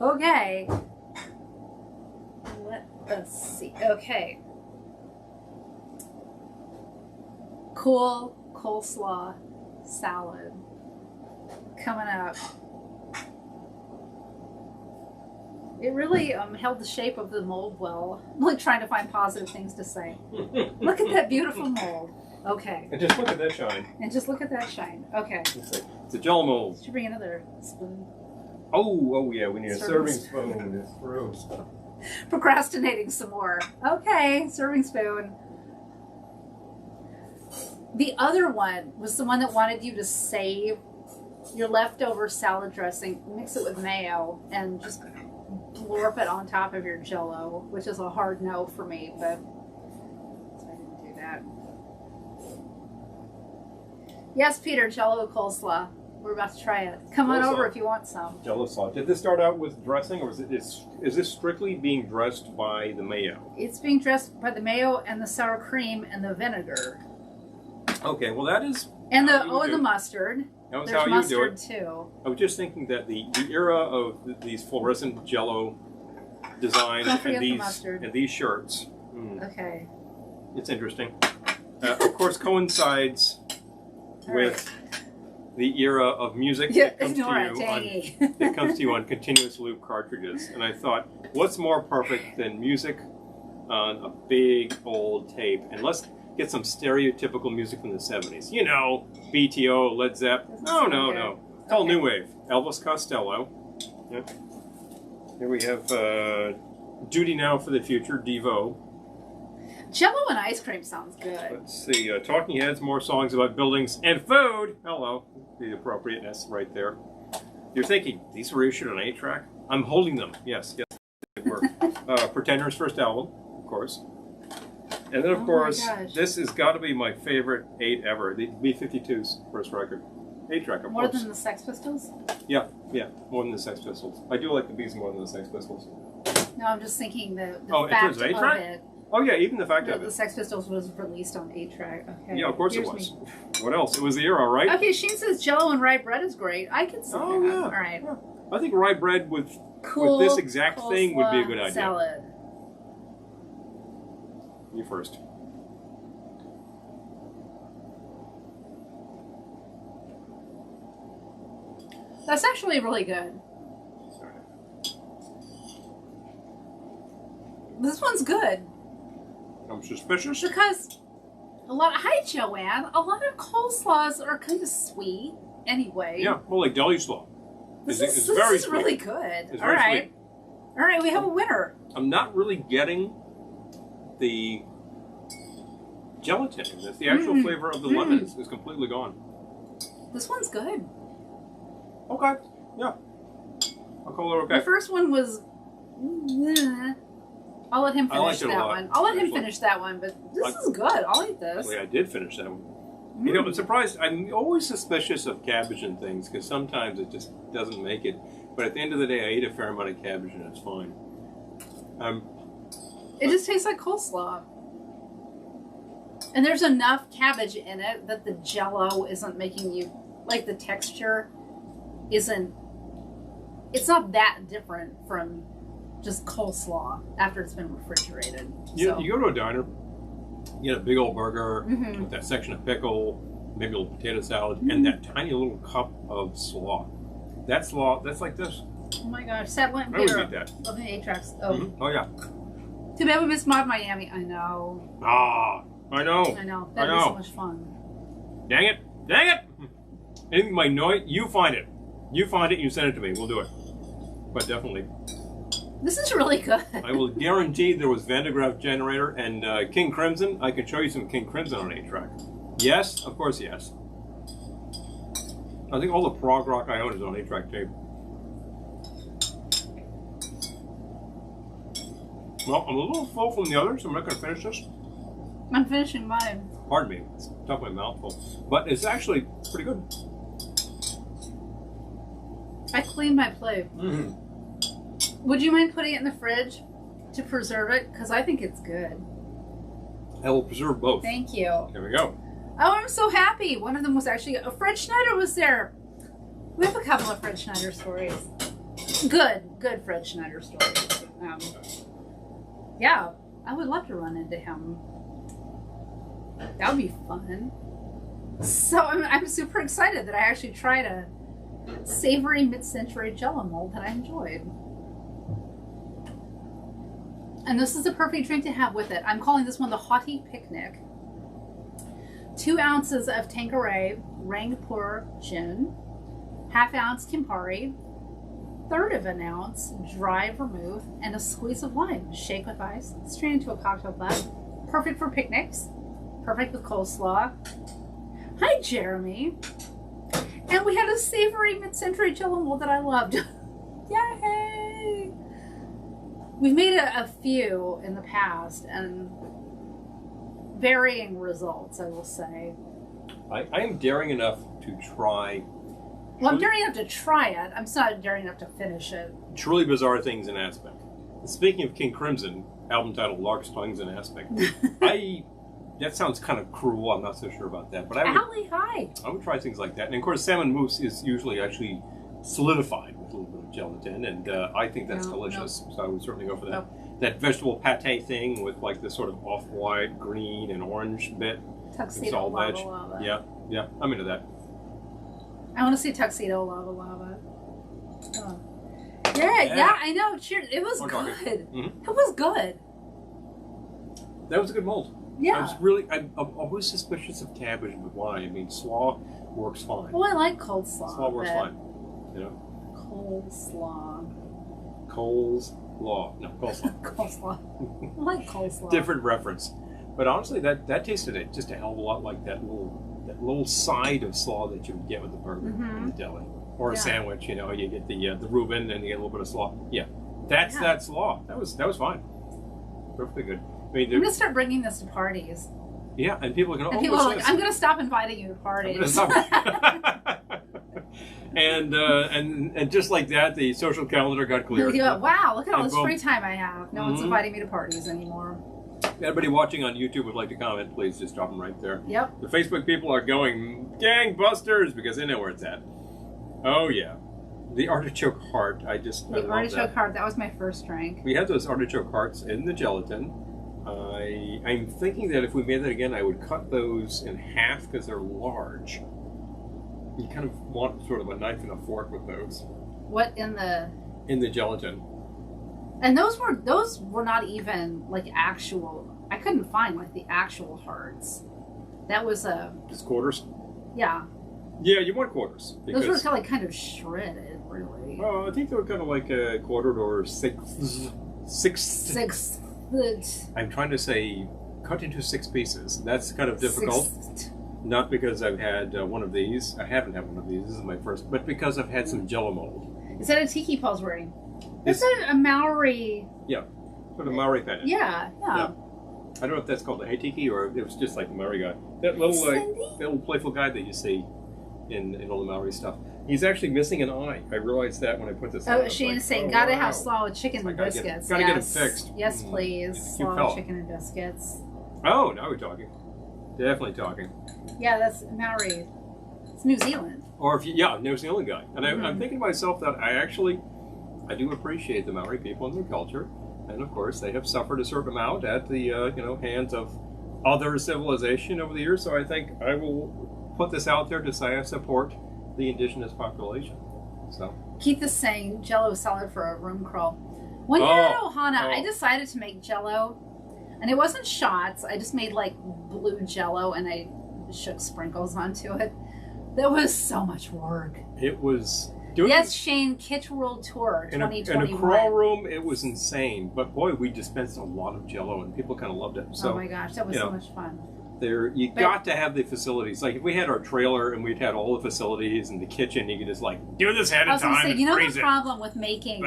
okay. Let us see. Okay. Cool coleslaw salad coming up. It really held the shape of the mold well. I'm really trying to find positive things to say. Look at that beautiful mold. Okay. And just look at that shine. And just look at that shine. Okay. It's a Jell-O mold. Should bring another spoon. Oh yeah, we need a serving spoon. It's gross. Procrastinating some more. Okay, serving spoon. The other one was the one that wanted you to save your leftover salad dressing, mix it with mayo, and just blorp it on top of your Jell-O, which is a hard no for me, but so I didn't do that. Yes, Peter, Jell-O coleslaw. We're about to try it. Come on over if you want some. Jell-O sauce. Did this start out with dressing, or is this strictly being dressed by the mayo? It's being dressed by the mayo and the sour cream and the vinegar. Okay, well that is. And the mustard. That was There's how you do it. mustard too. I was just thinking that the era of these fluorescent Jell-O designs and these shirts. Okay. It's interesting. Of course, coincides with the era of music that comes to you on continuous loop cartridges. And I thought, what's more perfect than music on a big old tape? And let's get some stereotypical music from the 70s. You know, BTO, Led Zeppelin. No. It's all new wave. Elvis Costello. Yeah. Here we have Duty Now for the Future, Devo. Jell-O and ice cream sounds good. Let's see. Talking Heads, more songs about buildings and food. Hello. The appropriateness right there. You're thinking, these were issued on 8-track? I'm holding them. Yes, they were. Pretenders' first album, of course. And then, of course, this has got to be my favorite 8 ever. The B-52's first record. 8-track, of course. More than the Sex Pistols? Yeah, more than the Sex Pistols. I do like the Bees more than the Sex Pistols. No, I'm just thinking the fact of it. Oh, yeah, even the fact of it. The Sex Pistols was released on 8-track. Okay. Yeah, of course it was. What else? It was the era, right? Okay, Sheen says Jell-O and rye bread is great. I can see that. Yeah. All right. Yeah. I think rye bread with this exact thing would be a good idea. Salad. You first. That's actually really good. This one's good. I'm suspicious. Because hi Joanne, a lot of coleslaws are kind of sweet anyway. Yeah, well, like deli slaw. This is really good. It's All very right. sweet. All right, we have a winner. I'm not really getting the gelatin. The actual flavor of the lemon is completely gone. This one's good. Okay. Yeah. I'll call it okay. The first one was... I'll let him finish that one. I'll let him finish that one, but this is good. I'll eat this. Actually, I did finish that one. You know, I'm surprised. I'm always suspicious of cabbage and things because sometimes it just doesn't make it. But at the end of the day, I eat a fair amount of cabbage and it's fine. It just tastes like coleslaw. And there's enough cabbage in it that the Jell-O isn't making you... Like, the texture isn't... It's not that different from just coleslaw after it's been refrigerated. You go to a diner, you get a big old burger with that section of pickle, maybe a little potato salad, and that tiny little cup of slaw. That slaw, that's like this. Oh my gosh, that went I would here. eat that. Love the 8-tracks. Oh. Oh, yeah. Too bad we missed Mod Miami. I know. Ah, I know. I know. That was so much fun. Dang it. Dang it. Anything by Noit, you find it. You find it and you send it to me. We'll do it. But definitely. This is really good. I will guarantee there was Van de Graaff Generator and King Crimson. I can show you some King Crimson on 8-track. Yes, of course, yes. I think all the prog rock I own is on 8-track tape. Well, I'm a little full from the others. I'm not going to finish this. I'm finishing mine. Pardon me. It's tough my mouthful. But it's actually pretty good. I cleaned my plate. Would you mind putting it in the fridge to preserve it? Because I think it's good. I will preserve both. Thank you. There we go. Oh, I'm so happy. One of them was actually, Fred Schneider was there. We have a couple of Fred Schneider stories. Good Fred Schneider stories. Yeah, I would love to run into him. That would be fun. So I'm super excited that I actually tried a savory mid-century Jell-O mold that I enjoyed. And this is the perfect drink to have with it. I'm calling this one the Haughty Picnic. 2 ounces of Tanqueray Rangpur gin, 1/2 ounce Campari, 1/3 of an ounce dry vermouth, and a squeeze of lime. Shake with ice, strain into a cocktail glass. Perfect for picnics. Perfect with coleslaw. Hi, Jeremy. And we had a savory mid-century Jell-O mold that I loved. Yay! We've made a few in the past, and varying results, I will say. I am daring enough to try. Well, I'm daring enough to try it. I'm just not daring enough to finish it. Truly bizarre things in Aspic. Speaking of King Crimson, album titled Lark's Tongues in Aspic, that sounds kind of cruel. I'm not so sure about that. But I would try things like that. And of course, salmon mousse is usually actually solidified with a little bit of gelatin, and I think that's delicious. So I would certainly go for that. That vegetable pate thing with like this sort of off-white, green, and orange bit. Tuxedo lava lava. Yeah, I'm into that. I want to see tuxedo lava lava. Oh. Yeah, I know. Cheers. It was good. It was good. That was a good mold. Yeah. I'm always suspicious of cabbage, but why? I mean, slaw works fine. Well, I like coleslaw. Slaw works fine. You know? Coleslaw. No, coleslaw. Coleslaw. I like coleslaw. Different reference. But honestly, that tasted it just a hell of a lot like that little side of slaw that you would get with the burger in the deli. Or a sandwich, you know, you get the Reuben and you get a little bit of slaw. Yeah. That's that slaw. That was fine. Perfectly good. I mean, I'm going to start bringing this to parties. Yeah, and people can... people are like, I'm going to stop inviting you to parties. And just like that, the social calendar got cleared. Wow, look at all this free time I have. No one's inviting me to parties anymore. Anybody watching on YouTube would like to comment, please just drop them right there. Yep. The Facebook people are going gangbusters because they know where it's at. Oh, yeah. The artichoke heart, I love that. Artichoke heart, that was my first drink. We had those artichoke hearts in the gelatin. I'm thinking that if we made that again, I would cut those in half because they're large. You kind of want sort of a knife and a fork with those. What in the gelatin. And those were not even like actual. I couldn't find like the actual hearts. That was just quarters. Yeah. Yeah, you want quarters. Those were kind of shredded, really. I think they were kind of like quartered or sixths. I'm trying to say cut into 6 pieces. That's kind of difficult. Not because I've had one of these. I haven't had one of these. This is my first. But because I've had some Jell-O mold. Is that a tiki Paul's wearing? Is that a Maori? Yeah. Sort of Maori pendant. Yeah. I don't know if that's called a hey tiki or it was just like the Maori guy. That little playful guy that you see in all the Maori stuff. He's actually missing an eye. I realized that when I put this on. Oh, Shane's saying, gotta have slaw with chicken and biscuits. Gotta get him fixed. Yes, please. Slaw with chicken and biscuits. Oh, now we're talking. Definitely talking. Yeah, that's Maori. It's New Zealand. Or New Zealand guy. And I'm thinking to myself that I actually I do appreciate the Maori people and their culture, and of course they have suffered a certain amount at the hands of other civilization over the years. So I think I will put this out there to say I support the indigenous population. So Keith is saying Jell-O salad for a room crawl. One year at Ohana, I decided to make Jell-O, and it wasn't shots. I just made like blue Jell-O, and I shook sprinkles onto it. That was so much work. It was. Yes, Shane, Kitsch World Tour 2021. In a crawl room, it was insane. But boy, we dispensed a lot of Jell-O, and people kind of loved it. So, oh my gosh, that was so much fun. You got to have the facilities. Like if we had our trailer and we'd had all the facilities and the kitchen, you could just like do this ahead of time. I was going to say, freeze the problem with making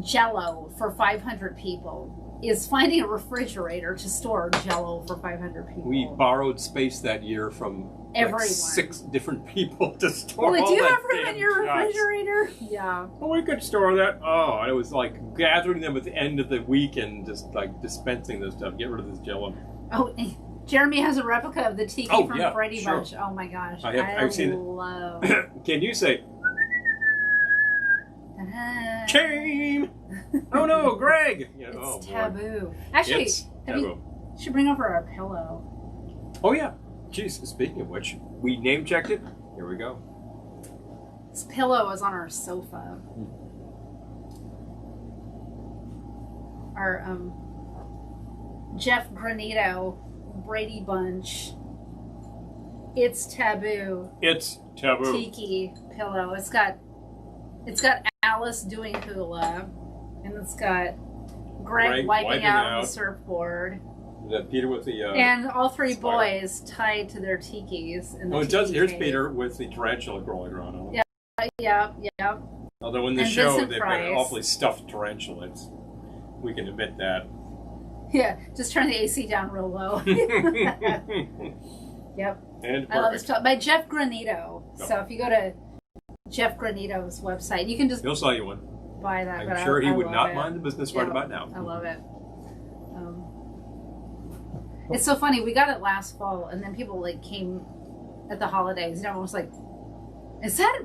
Jell-O for 500 people is finding a refrigerator to store Jell-O for 500 people. We borrowed space that year from everyone. 6 different people to store. Well, all do you that have room in your refrigerator? Yeah. Oh, we could store that. Oh, and it was like gathering them at the end of the week and just like dispensing this stuff. Get rid of this Jell-O. Oh, Jeremy has a replica of the tiki from Brady Bunch. Oh my gosh. I've seen it. Can you say shame? Oh no, Greg! It's taboo. Actually, it's taboo. You should bring over a pillow. Oh yeah. Jeez, speaking of which, we name checked it. Here we go. This pillow is on our sofa. Our Jeff Granito Brady Bunch. It's taboo. It's taboo. Tiki pillow. It's got Alice doing hula, and it's got Greg wiping out on the surfboard. Peter with the and all 3 spider. Boys tied to their tikis. In the it does. Here's cave. Peter with the tarantula crawling around on him. Yeah. Although in the and show Vincent they've got an awfully stuffed tarantula. We can admit that. Yeah, just turn the AC down real low. Yep. And I love this by Jeff Granito. Oh. So if you go to Jeff Granito's website, you can just he'll sell you one. Buy that. I'm sure he would not mind the business right about now. I love it. It's so funny. We got it last fall, and then people like came at the holidays, and everyone was like, "Is that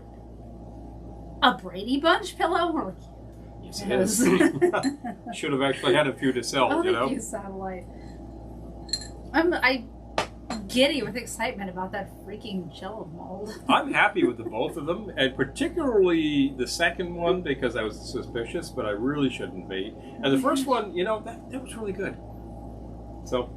a Brady Bunch pillow?" We're like, "Yes, it is." Should have actually had a few to sell. Oh, thank you, satellite. I giddy with excitement about that freaking Jell-O mold. I'm happy with the both of them, and particularly the second one because I was suspicious, but I really shouldn't be. And the first one, that was really good. So.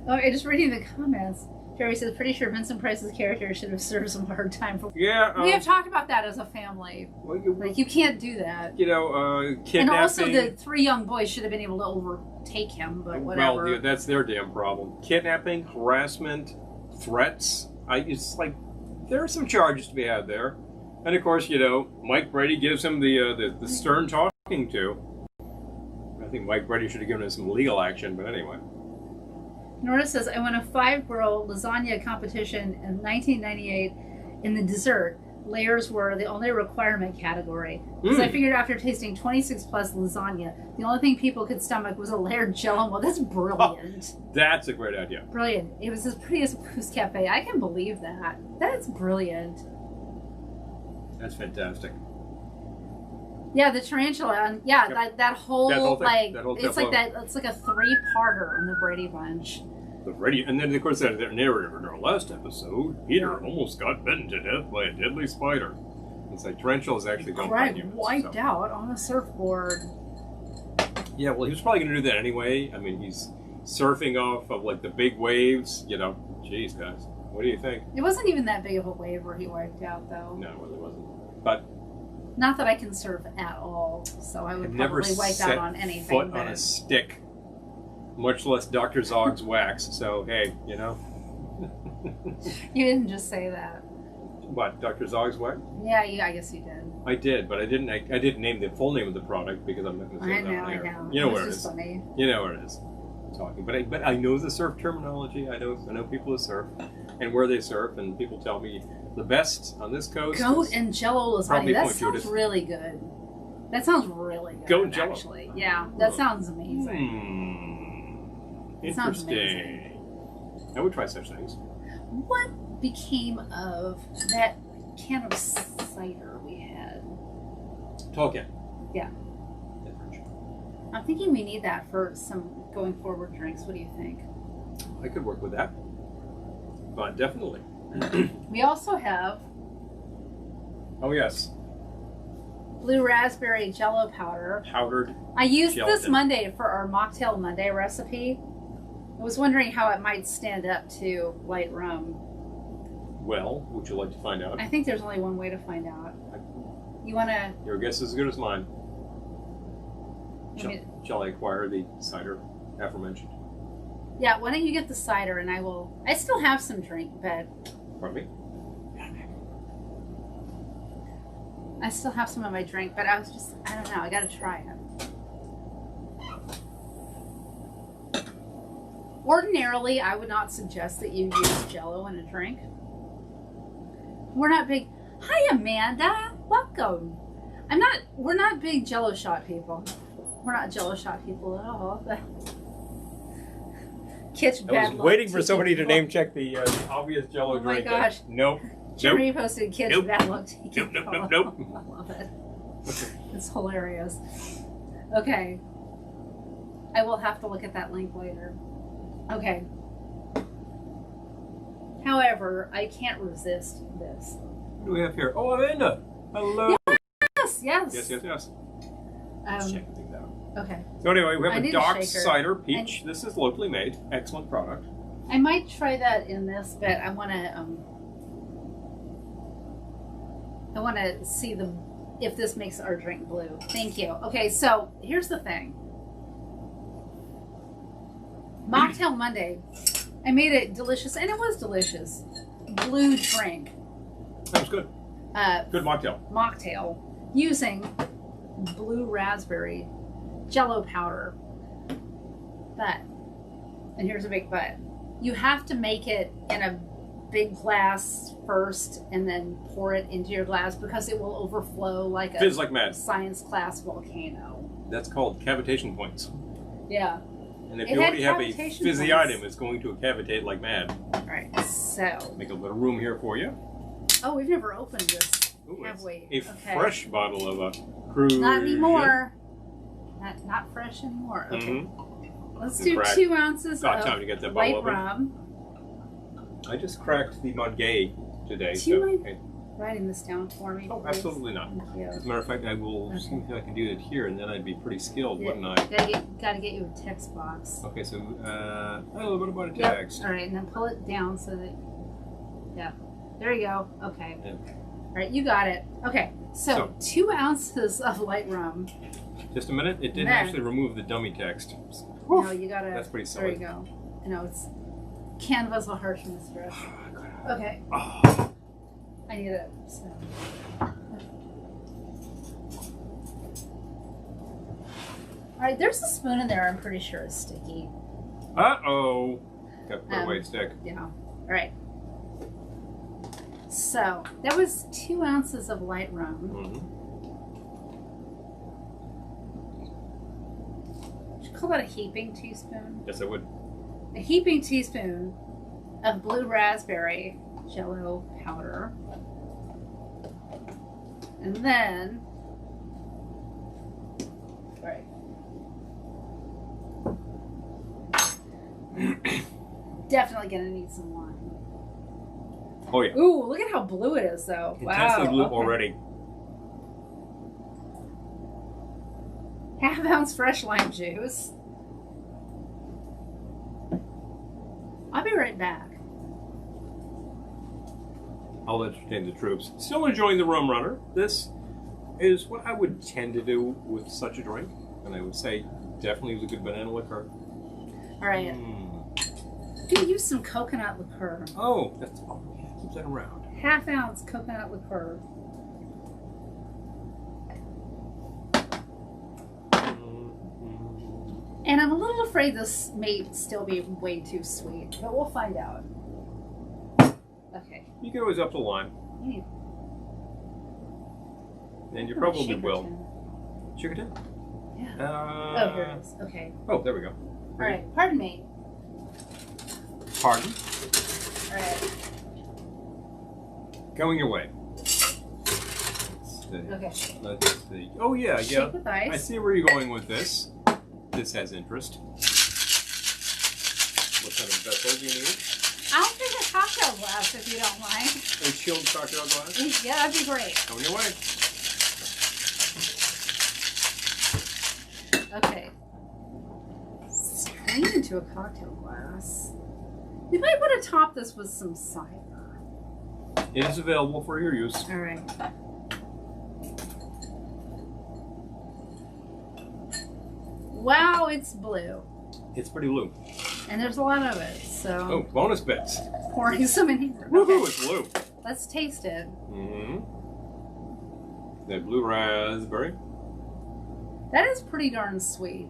Okay, just reading the comments. Jerry says, pretty sure Vincent Price's character should have served some hard time. Yeah. We have talked about that as a family. Well, you can't do that. Kidnapping. And also the 3 young boys should have been able to overtake him, but whatever. Well, that's their damn problem. Kidnapping, harassment, threats. It's like, there are some charges to be had there. And of course, Mike Brady gives him the stern talking to. I think Mike Brady should have given him some legal action, but anyway. Nora says, I won a 5-girl lasagna competition in 1998 in the dessert. Layers were the only requirement category. Because I figured after tasting 26 plus lasagna, the only thing people could stomach was a layered Jell-O. Well, that's brilliant. Oh, that's a great idea. Brilliant. It was as pretty as a Poos Cafe. I can believe that. That's brilliant. That's fantastic. Yeah, the tarantula. That whole thing, it's like that. It's like a 3-parter in the Brady Bunch. And then of course their narrator in our last episode, Peter almost got bitten to death by a deadly spider. It's like tarantulas actually don't bite humans. Wiped out on a surfboard. Yeah, well, he was probably going to do that anyway. I mean, he's surfing off of like the big waves. Jeez, guys, what do you think? It wasn't even that big of a wave where he wiped out, though. No, it really wasn't. But. Not that I can surf at all, so I would probably wipe out on anything. Foot on a stick, much less Dr. Zog's wax. So hey, You didn't just say that. What, Dr. Zog's wax? Yeah, I guess you did. I did, but I didn't name the full name of the product because I'm not going to say that on air. I know. You know where it is. Funny. You know where it is. Talking, but I know the surf terminology. I know people who surf and where they surf, and people tell me. The best on this coast. Goat and Jell-O lasagna. That sounds really good. That sounds really good. Goat and Jell-O. Actually, yeah, that sounds amazing. Interesting. I would try such things. What became of that can of cider we had? Tall can. Yeah. beverage. I'm thinking we need that for some going forward drinks. What do you think? I could work with that. But definitely. We also have Oh, yes. blue raspberry Jell-O powder. Powdered. I used this gelatin. Monday for our Mocktail Monday recipe. I was wondering how it might stand up to light rum. Well, would you like to find out? I think there's only one way to find out. You want to... Your guess is as good as mine. Shall I acquire the cider aforementioned? Yeah, why don't you get the cider and I will... I still have some drink, but... Pardon me? I still have some of my drink, but I was just... I don't know, I gotta try it. Ordinarily, I would not suggest that you use Jell-O in a drink. We're not big... Hi, Amanda! Welcome! We're not big Jell-O shot people. We're not Jell-O shot people at all. Kitsch bad I was luck waiting for somebody to people. name check the obvious Jell-O Oh my drink. gosh. Nope. Jimmy posted Kitsch Nope. bad luck. Nope. I love it. It's hilarious. Okay. I will have to look at that link later. Okay. However, I can't resist this. What do we have here? Oh, Amanda. Hello. Yes. Yes. Let's Um, check things out. okay. So anyway, we I have need a a Doc shaker. Cider Peach. This is locally made. Excellent product. I might try that in this, but I want to see if this makes our drink blue. Thank you. Okay, so here's the thing. Mocktail Monday, I made it delicious, and it was delicious. Blue drink. That was good. Good mocktail. Mocktail using blue raspberry Jell-O powder. But, and here's a big but, you have to make it in a big glass first and then pour it into your glass because it will overflow like Fizz a like mad. science class volcano. That's called cavitation points. Yeah. And if It you had already have a cavitation fizzy points. item, it's going to cavitate like mad. All right. So, Make a little room here for you. oh, we've never opened this, Ooh, have it's we? a Okay. fresh bottle of a cruise. Not anymore. Not fresh anymore. Okay. Mm-hmm. Let's It's do cracked. 2 ounces Got of time to get that white bottle open. rum. I just cracked the Mudgay today. Do you so mind hey. writing this down for me? Oh, please? absolutely not. Thank you. As a matter of fact, I will Okay. see if I can do it here, and then I'd be pretty skilled, Yeah. wouldn't I? Gotta get you a text box. Okay, so a little bit about a Yep. text. All right, and then pull it down so that. Yeah. There you go. Okay. Yeah. All right, you got it. Okay. So 2 ounces of light rum. Just a minute. It didn't Then- actually remove the dummy text. No, you gotta. That's pretty There you silly. go. I know it's Canva's a harsh mistress. Okay. Oh, I need it. So. All right, there's a spoon in there. I'm pretty sure it's sticky. uh-oh. Got to put away stick. Yeah. All right. So that was 2 ounces of light rum. Mm-hmm. Would you call that a heaping teaspoon? Yes, I would. A heaping teaspoon of blue raspberry Jell-O powder. And then, all right. Definitely gonna need some wine. Oh, yeah. Ooh, look at how blue it is, though. Intensely Wow. blue okay. already. Half-ounce fresh lime juice. I'll be right back. I'll entertain the troops. Still enjoying the rum runner. This is what I would tend to do with such a drink. And I would say definitely was a good banana liqueur. All right. Mm. You can use some coconut liqueur. Oh, that's yeah, keep that around. Half-ounce coconut liqueur. And I'm a little afraid this may still be way too sweet, but we'll find out. Okay. You can always up the lime. You need And you a probably shaker will. tin. Sugar tin? Yeah. Oh, here it is. Okay. Oh, there we go. All right. Pardon me. Pardon? All right. Going your way. see. Okay. Let's see. Oh yeah, yeah. Shake with ice. I see where you're going with this. This has interest. What kind of vessel do you need? I'll take a cocktail glass if you don't mind. A chilled cocktail glass? Yeah, that'd be great. Coming your way. Okay. Strain into a cocktail glass. You might want to top this with some cider. It is available for your use. All right. Wow, it's blue. It's pretty blue. And there's a lot of it, so... Oh, bonus bits. Pouring some in here. Woohoo, it's blue. Let's taste it. Mm-hmm. That blue raspberry. That is pretty darn sweet.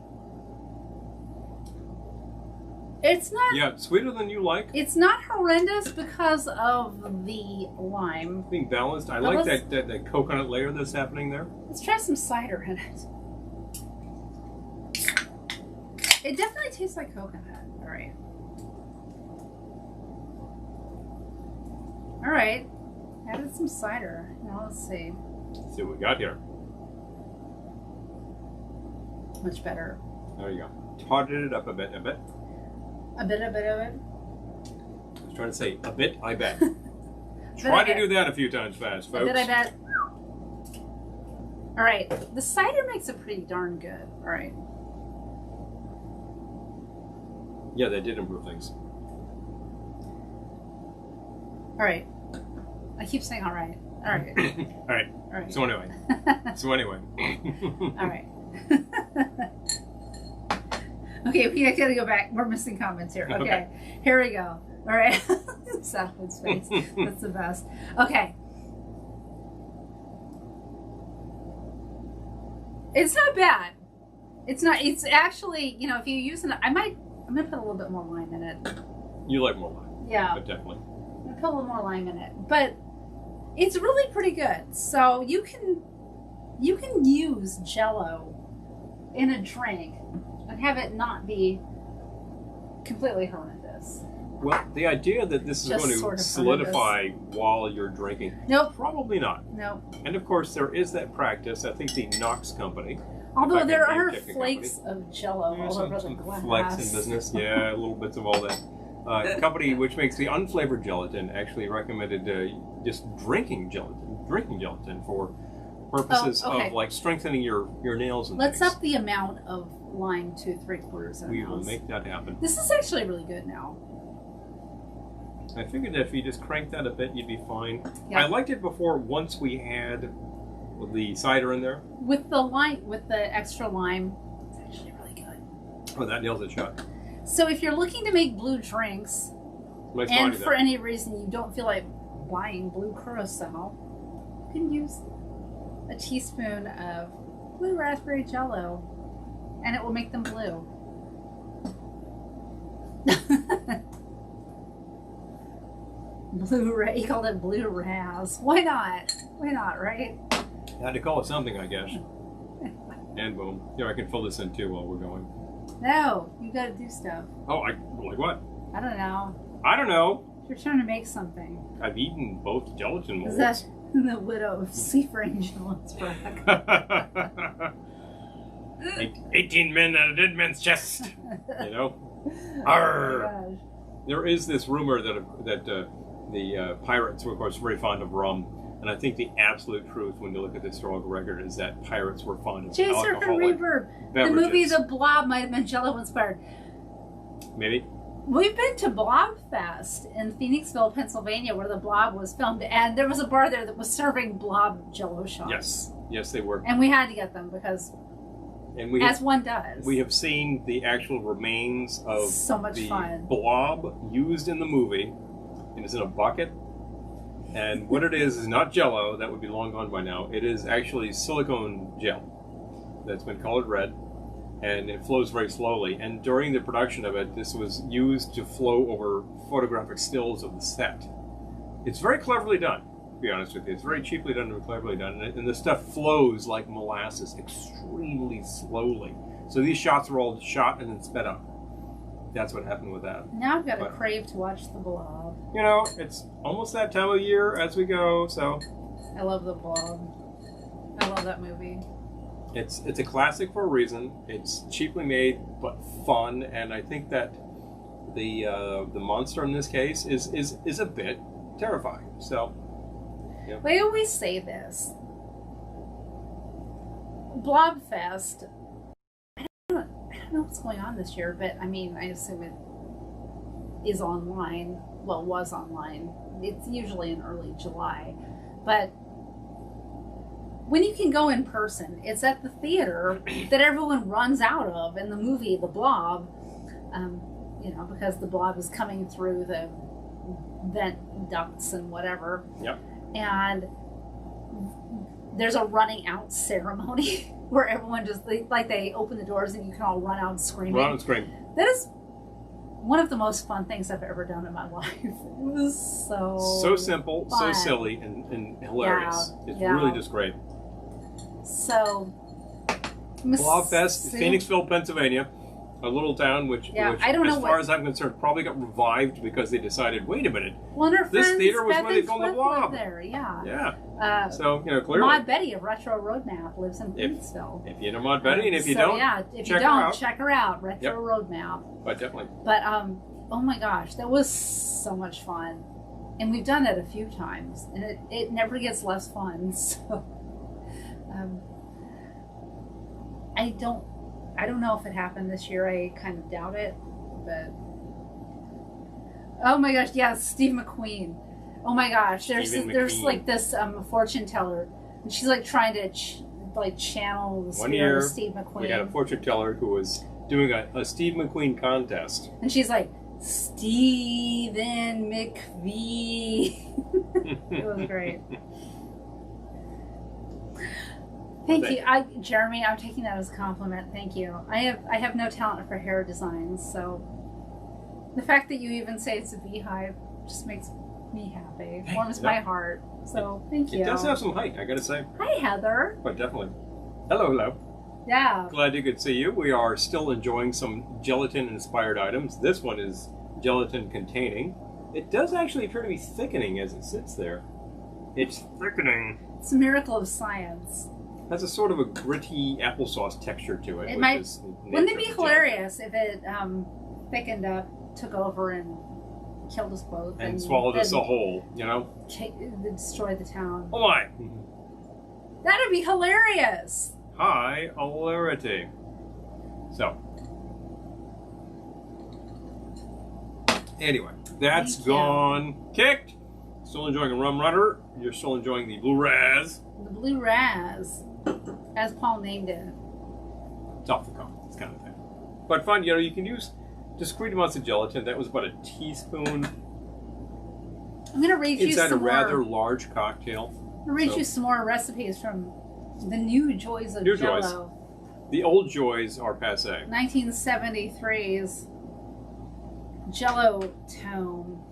It's not... Yeah, sweeter than you like. It's not horrendous because of the lime. Being balanced. I But like let's- that coconut layer that's happening there. Let's try some cider in it. It definitely tastes like coconut. All right. All right. Added some cider. Now let's see. Let's see what we got here. Much better. There you go. Totted it up a bit. A bit of it. I was trying to say a bit, I bet. But Try I to bet. do that a few times fast, A folks. bit, I bet. All right. The cider makes it pretty darn good. All right. Yeah, they did improve things. All right. I keep saying all right. All right. All right. All right. So anyway. All right. Okay, we gotta go back. We're missing comments here. Okay. Here we go. All right. Southwood's face. That's the best. Okay. It's not bad. It's not. It's actually, you know, if you use it, I'm gonna put a little bit more lime in it. You like more lime. Yeah. But definitely. I'm gonna put a little more lime in it, but it's really pretty good. So you can use Jell-O in a drink and have it not be completely horrendous. Well, the idea that this is Just going sort to of solidify while you're drinking, Nope. probably not. Nope. And of course, there is that practice. I think the Knox Company. Although If I there can name are technical flakes of Jell-O There's all over the some glass. flex in business. Yeah, little bits of all that. Company which makes the unflavored gelatin actually recommended just drinking gelatin for purposes okay. of like strengthening your nails and Let's things. up the amount of lime to 3/4 We will ounce. make that happen. This is actually really good now. I figured that if you just crank that a bit, you'd be fine. Yeah. I liked it before once we had the cider in there. With the extra lime, it's actually really good. Oh, that nails it shut. So if you're looking to make blue drinks, Nice and body for there. any reason you don't feel like buying blue curacao, you can use a teaspoon of blue raspberry Jell-O, and it will make them blue. You called it blue raz. Why not? Why not, right? Had to call it something, I guess. And boom. Here, I can fill this in too while we're going. No, you gotta do stuff. Oh, like what? I don't know. I don't know. You're trying to make something. I've eaten both gelatin molds. Is that the widow of Seaford Angel's brag? 18 men at a dead man's chest. You know? Oh Arr. my gosh. There is this rumor that the pirates were, of course, very fond of rum. And I think the absolute truth, when you look at the historical record, is that pirates were fond of J. Surfer alcoholic Reverb. beverages. The movie The Blob might have been Jell-O inspired. Maybe. We've been to Blob Fest in Phoenixville, Pennsylvania, where The Blob was filmed, and there was a bar there that was serving Blob Jell-O shots. Yes. Yes, they were. And we had to get them because, And we as one does, we have seen the actual remains of so much the fun. blob used in the movie, and it's in a bucket. And what it is not Jell-O, that would be long gone by now. It is actually silicone gel that's been colored red, and it flows very slowly. And during the production of it, this was used to flow over photographic stills of the set. It's very cleverly done, to be honest with you. It's very cheaply done and cleverly done. And the stuff flows like molasses extremely slowly. So these shots were all shot and then sped up. That's what happened with that. Now I've got a But- crave to watch The Blob. You know, it's almost that time of year as we go, so I love The Blob. love that movie. It's a classic for a reason. It's cheaply made but fun, and I think that the monster in this case is a bit terrifying. So, yeah. We always say this. Blobfest. I don't know what's going on this year, but I mean, I assume it is online. Well, was online. It's usually in early July, but when you can go in person, it's at the theater that everyone runs out of in the movie The Blob. Because the blob is coming through the vent ducts and whatever. Yep. And there's a running out ceremony where everyone just, they open the doors and you can all run out screaming. Run and scream. That is one of the most fun things I've ever done in my life. It was so simple, fun. So silly, and hilarious. Yeah, it's really just great. So, Blobfest, Phoenixville, Pennsylvania. A little town which I don't know, as far as I'm concerned, probably got revived because they decided, wait a minute, this theater was where they filmed The Blob. There, yeah. Yeah. So, clearly. Maud Betty of Retro Roadmap lives in Phoenixville. If you know Maud Betty, and if you don't, check her out. Retro Roadmap. But definitely. But, oh my gosh, that was so much fun. And we've done it a few times, and it never gets less fun, so. I don't know if it happened this year. I kind of doubt it, but oh my gosh, yes, Steve McQueen. Oh my gosh, there's like this fortune teller, and she's like trying to channel the spirit of Steve McQueen. We had a fortune teller who was doing a Steve McQueen contest, and she's like, Stephen McVie. It was great. Thank you, Jeremy. I'm taking that as a compliment. Thank you. I have no talent for hair designs, so the fact that you even say it's a beehive just makes me happy. Warms my heart. So thank you. It does have some height, I gotta say. Hi, Heather. But definitely. Hello. Yeah. Glad you could see you. We are still enjoying some gelatin-inspired items. This one is gelatin containing. It does actually appear to be thickening as it sits there. It's thickening. It's a miracle of science. Has a sort of a gritty applesauce texture to it. Wouldn't it be hilarious if it thickened up, took over, and killed us both? And swallowed us a whole, Destroy the town. Oh my! That would be hilarious! High hilarity. So. Anyway, that's gone. Kicked! Still enjoying a rum runner. You're still enjoying the Blue Raz. The Blue Raz. As Paul named it. It's off the cuff, this kind of thing. But fun, you can use discrete amounts of gelatin. That was about a teaspoon. I'm going to read you some inside a rather large cocktail. I'm going to read you some more recipes from the new joys of Jell-O. The old joys are passé. 1973's Jell-O tome.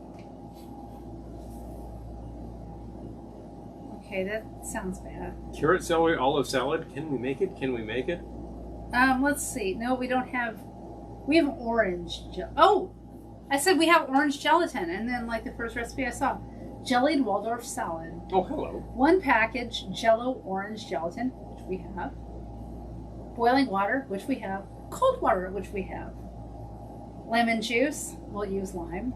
Okay, that sounds bad. Carrot, celery, olive salad. Can we make it? Let's see. No, we don't have. We have orange. Oh, I said we have orange gelatin, and then the first recipe I saw, jellied Waldorf salad. Oh, hello. 1 package Jell-O orange gelatin, which we have. Boiling water, which we have. Cold water, which we have. Lemon juice. We'll use lime.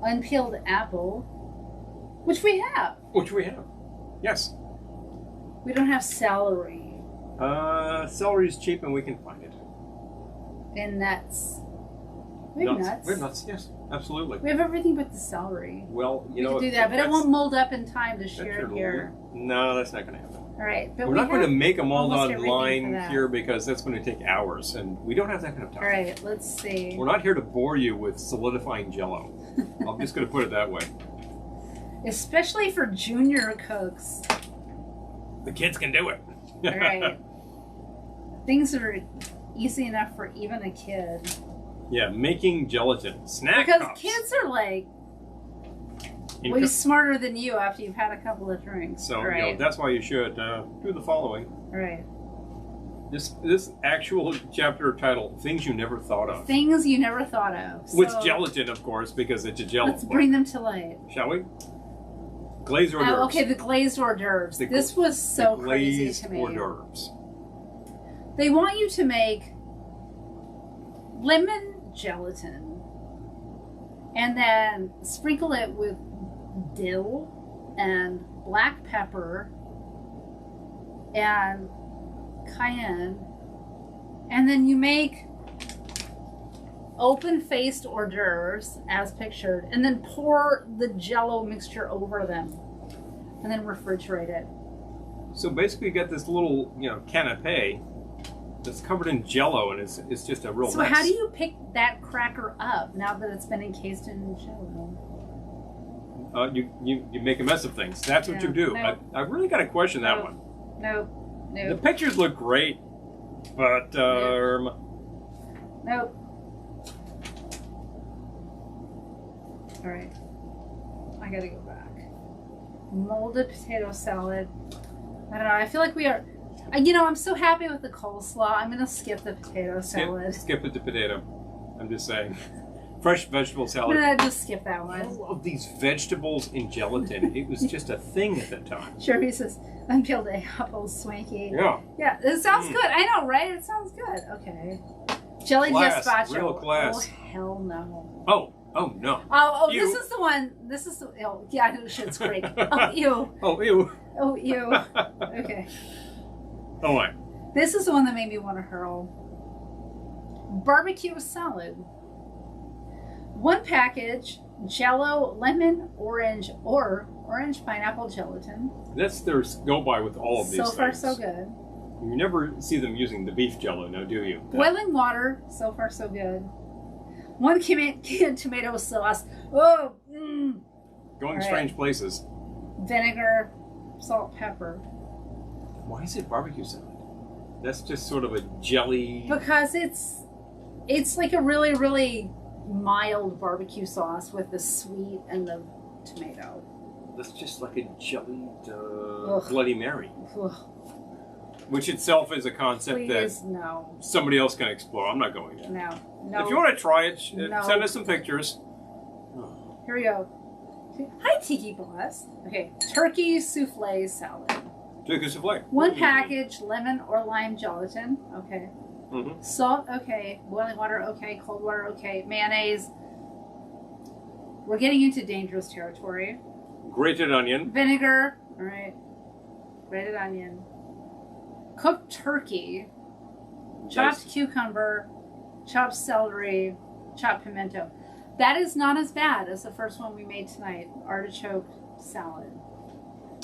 Unpeeled apple. Which we have. Yes. We don't have celery. Celery is cheap and we can find it. And nuts. We have nuts. We have nuts, yes. Absolutely. We have everything but the celery. Well, we can do that, but it won't mold up in time to share it here. No, that's not going to happen. All right. But we're not going to make a mold online here because that's going to take hours, and we don't have that kind of time. All right, let's see. We're not here to bore you with solidifying Jell-O. I'm just going to put it that way. Especially for junior cooks. The kids can do it. All right. Things that are easy enough for even a kid. Yeah, making gelatin. Snack because cups. Kids are way smarter than you after you've had a couple of drinks. So, that's why you should do the following. All right. This actual chapter title, Things You Never Thought of. Things You Never Thought of. With gelatin, of course, because it's a gel. Let's bring them to light. Shall we? Glazed hors d'oeuvres. Oh, okay, the glazed hors d'oeuvres. This was so crazy to me. Hors d'oeuvres. They want you to make lemon gelatin and then sprinkle it with dill and black pepper and cayenne, and then you make open-faced hors d'oeuvres as pictured, and then pour the Jell-O mixture over them, and then refrigerate it. So basically, you get this little, canapé that's covered in Jell-O, and it's just a real mess. So how do you pick that cracker up now that it's been encased in Jell-O? You make a mess of things. That's what you do. Nope. I really got to question that one. Nope. The pictures look great, but nope. All right, I gotta go back. Molded potato salad. I don't know. I feel like we are. I'm so happy with the coleslaw. I'm gonna skip the potato salad. Skip it to potato. I'm just saying. Fresh vegetable salad. I'm gonna just skip that one. All of these vegetables in gelatin. It was just a thing at the time. Sherry says, unpeeled apples, swanky. Yeah. Yeah, it sounds good. I know, right? It sounds good. Okay. Jelly gazpacho. Real class. Oh, hell no. Oh no. Oh, Ew. this is the one. This is the. Oh, yeah, no shit's great. Oh, ew. Oh, ew. Oh, ew. Okay. Oh, my. This is the one that made me want to hurl. Barbecue salad. 1 package, Jell-O, lemon, orange, or orange pineapple gelatin. That's their go-by with all of these things. So far, so good. You never see them using the beef Jell-O, now do you? Boiling water. So far, so good. 1 can tomato sauce. Oh, Going strange places. Vinegar, salt, pepper. Why is it barbecue salad? That's just sort of a jelly. Because it's like a really, really mild barbecue sauce with the sweet and the tomato. That's just like a jellied Bloody Mary. Ugh. Which itself is a concept that somebody else can explore. I'm not going there. No. If you want to try it, send us some pictures. Here we go. Hi, Tiki Boss. Okay, turkey souffle salad. Turkey souffle. 1 package, lemon or lime gelatin. Okay. Mm-hmm. Salt, okay. Boiling water, okay. Cold water, okay. Mayonnaise. We're getting into dangerous territory. Grated onion. Vinegar. All right. Grated onion. Cooked turkey. Chopped cucumber. Chopped celery. Chopped pimento. That is not as bad as the first one we made tonight. Artichoke salad.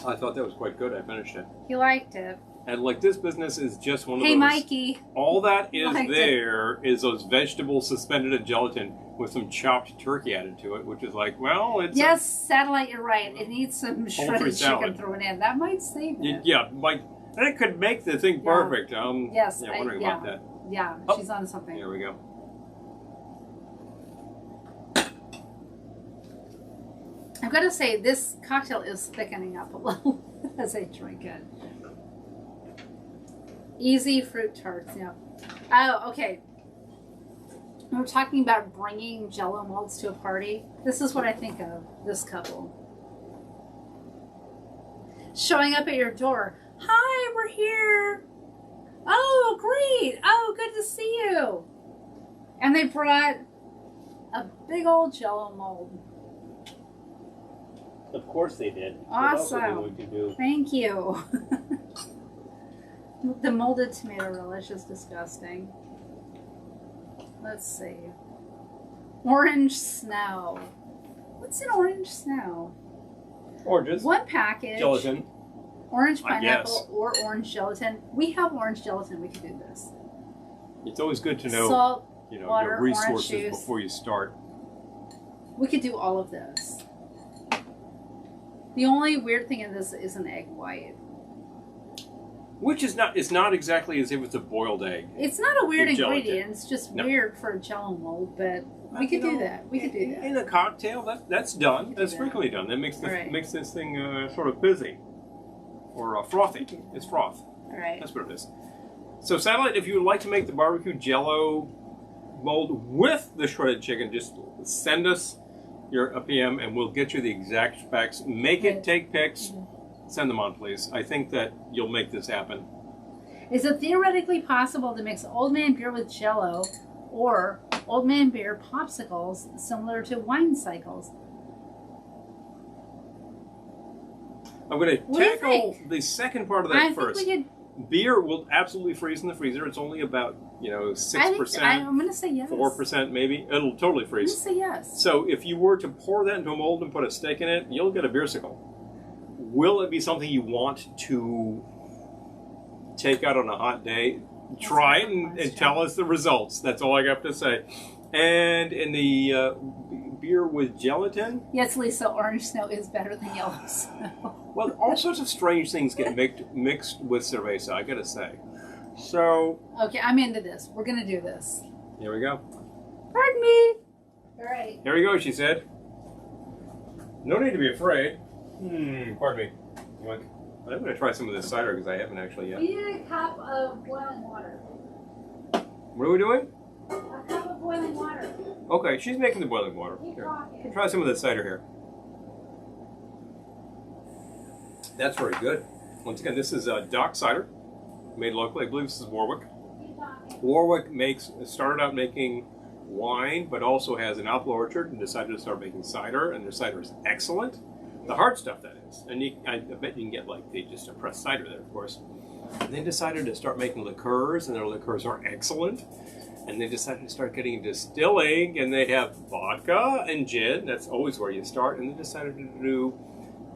I thought that was quite good. I finished it. He liked it. And like this business is just one of those. Hey, Mikey. All that is there is those vegetables suspended in gelatin with some chopped turkey added to it, which is like, well, it's. Yes, Satellite, you're right. It needs some shredded chicken thrown in. That might save it. Yeah, and it could make the thing perfect. Yes, yeah, wondering about that. Yeah, she's on something. Here we go. I've got to say, this cocktail is thickening up a little as I drink it. Easy fruit tarts, yeah. Oh, okay. We're talking about bringing Jell-O molds to a party. This is what I think of, this couple. Showing up at your door. Hi, we're here. Oh, great. Oh, good to see you. And they brought a big old Jell-O mold. Of course they did. Awesome. What else are they going to do? Thank you. The molded tomato relish is disgusting. Let's see. Orange snow. What's an orange snow? Oranges. 1 package. Gelatin. Orange pineapple or orange gelatin. We have orange gelatin. We could do this. It's always good to know, salt, water, your resources orange juice. before you start. We could do all of this. The only weird thing in this is an egg white. Which is not, it's not exactly as if it's a boiled egg. It's not a weird ingredient. It's just weird for a Jell-O mold, but we could do that. We could do that. In a cocktail, that's done. That's frequently done. That makes this thing sort of fizzy. Or frothy. It's froth. All right. That's what it is. So, Satellite, if you would like to make the barbecue Jell-O mold with the shredded chicken, just send us a PM, and we'll get you the exact specs. Make it, take pics, send them on, please. I think that you'll make this happen. Is it theoretically possible to mix Old Man beer with Jell-O or Old Man beer popsicles similar to wine cycles? I'm going to tackle the second part of that first. Beer will absolutely freeze in the freezer. It's only about 6%. I'm going to say yes. 4% maybe. It'll totally freeze. I'm going to say yes. So if you were to pour that into a mold and put a steak in it, you'll get a beersicle. Will it be something you want to take out on a hot day? Try it and tell us the results. That's all I have to say. And in the beer with gelatin? Yes, Lisa, orange snow is better than yellow snow. Well, all sorts of strange things get mixed with cerveza, I gotta say. So... Okay, I'm into this. We're gonna do this. Here we go. Pardon me. All right. Here we go, she said. No need to be afraid. Pardon me. I'm gonna try some of this cider because I haven't actually yet. We need a cup of boiling water. What are we doing? A cup of boiling water. Okay, she's making the boiling water. Here. Try some of this cider here. That's very good. Once again, this is Dock cider, made locally. I believe this is Warwick. Warwick started out making wine, but also has an apple orchard and decided to start making cider, and their cider is excellent. The hard stuff, that is. And I bet you can get just a pressed cider there, of course. And they decided to start making liqueurs, and their liqueurs are excellent. And they decided to start getting into distilling, and they have vodka and gin. That's always where you start. And they decided to do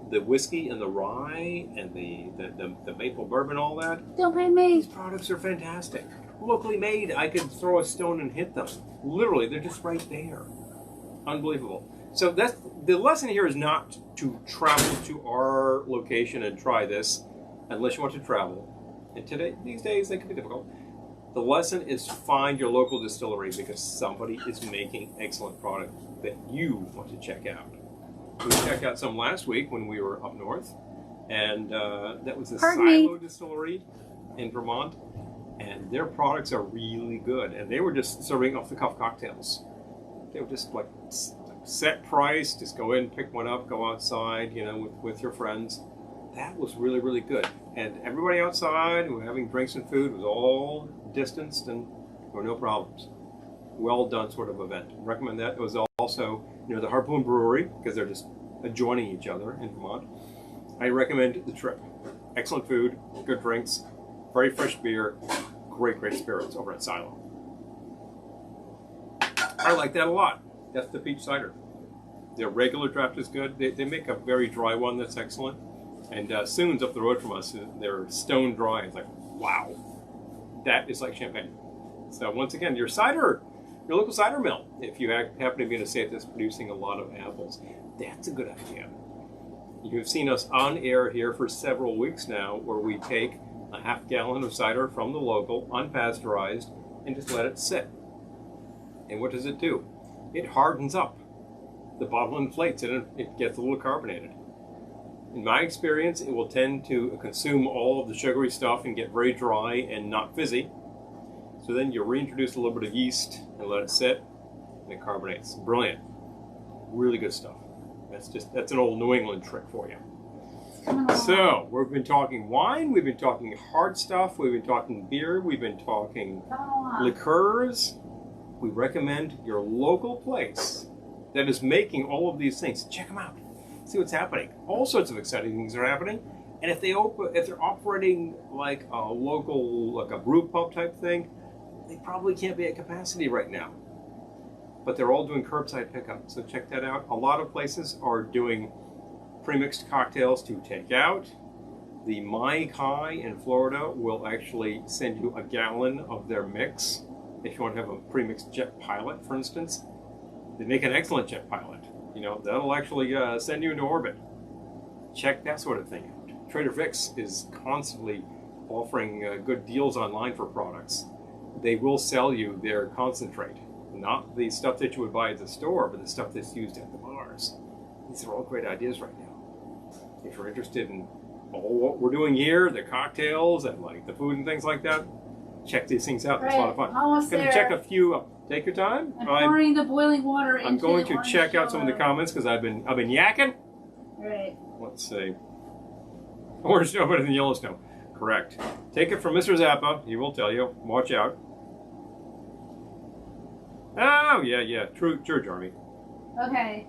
the whiskey and the rye and the maple bourbon, all that. Don't mind me. These products are fantastic. Locally made. I could throw a stone and hit them. Literally, they're just right there. Unbelievable. So the lesson here is not to travel to our location and try this unless you want to travel. And these days, they can be difficult. The lesson is find your local distillery because somebody is making excellent product that you want to check out. We checked out some last week when we were up north, and that was the Silo Distillery in Vermont, and their products are really good. And they were just serving off-the-cuff cocktails. They were just like set price, just go in, pick one up, go outside, with your friends. That was really, really good. And everybody outside who were having drinks and food was all distanced, and there were no problems. Well done sort of event. Recommend that. It was also near the Harpoon Brewery because they're just adjoining each other in Vermont. I recommend the trip. Excellent food, good drinks, very fresh beer, great spirits over at Silo. I like that a lot. That's the peach cider. Their regular draft is good. They make a very dry one that's excellent. And Soon's up the road from us. They're stone dry. It's like, wow. That is like champagne. So once again, your local cider mill, if you happen to be in a state that's producing a lot of apples, that's a good idea. You've seen us on air here for several weeks now where we take a half gallon of cider from the local, unpasteurized, and just let it sit. And what does it do? It hardens up. The bottle inflates and it gets a little carbonated. In my experience, it will tend to consume all of the sugary stuff and get very dry and not fizzy. So then you reintroduce a little bit of yeast and let it sit, and it carbonates. Brilliant. Really good stuff. That's an old New England trick for you. So, we've been talking wine, we've been talking hard stuff, we've been talking beer, we've been talking liqueurs. We recommend your local place that is making all of these things. Check them out. See what's happening. All sorts of exciting things are happening. And if they're operating like a local, like a brew pub type thing, they probably can't be at capacity right now. But they're all doing curbside pickup, so check that out. A lot of places are doing pre-mixed cocktails to take out. The Mai Kai in Florida will actually send you a gallon of their mix. If you want to have a pre-mixed jet pilot, for instance, they make an excellent jet pilot. That'll actually send you into orbit. Check that sort of thing out. Trader Vic's is constantly offering good deals online for products. They will sell you their concentrate, not the stuff that you would buy at the store, but the stuff that's used at the bars. These are all great ideas right now. If you're interested in all what we're doing here, the cocktails and like the food and things like that, check these things out. It's a lot of fun. Almost Going to there. check a few Take your time. I'm pouring the boiling water into I'm going the to check out some of the Jell-O. comments because I've been yakking. Right. Let's see. Orange snow better than Yellowstone. Correct. Take it from Mr. Zappa. He will tell you. Watch out. Oh yeah. True, Jeremy. Okay.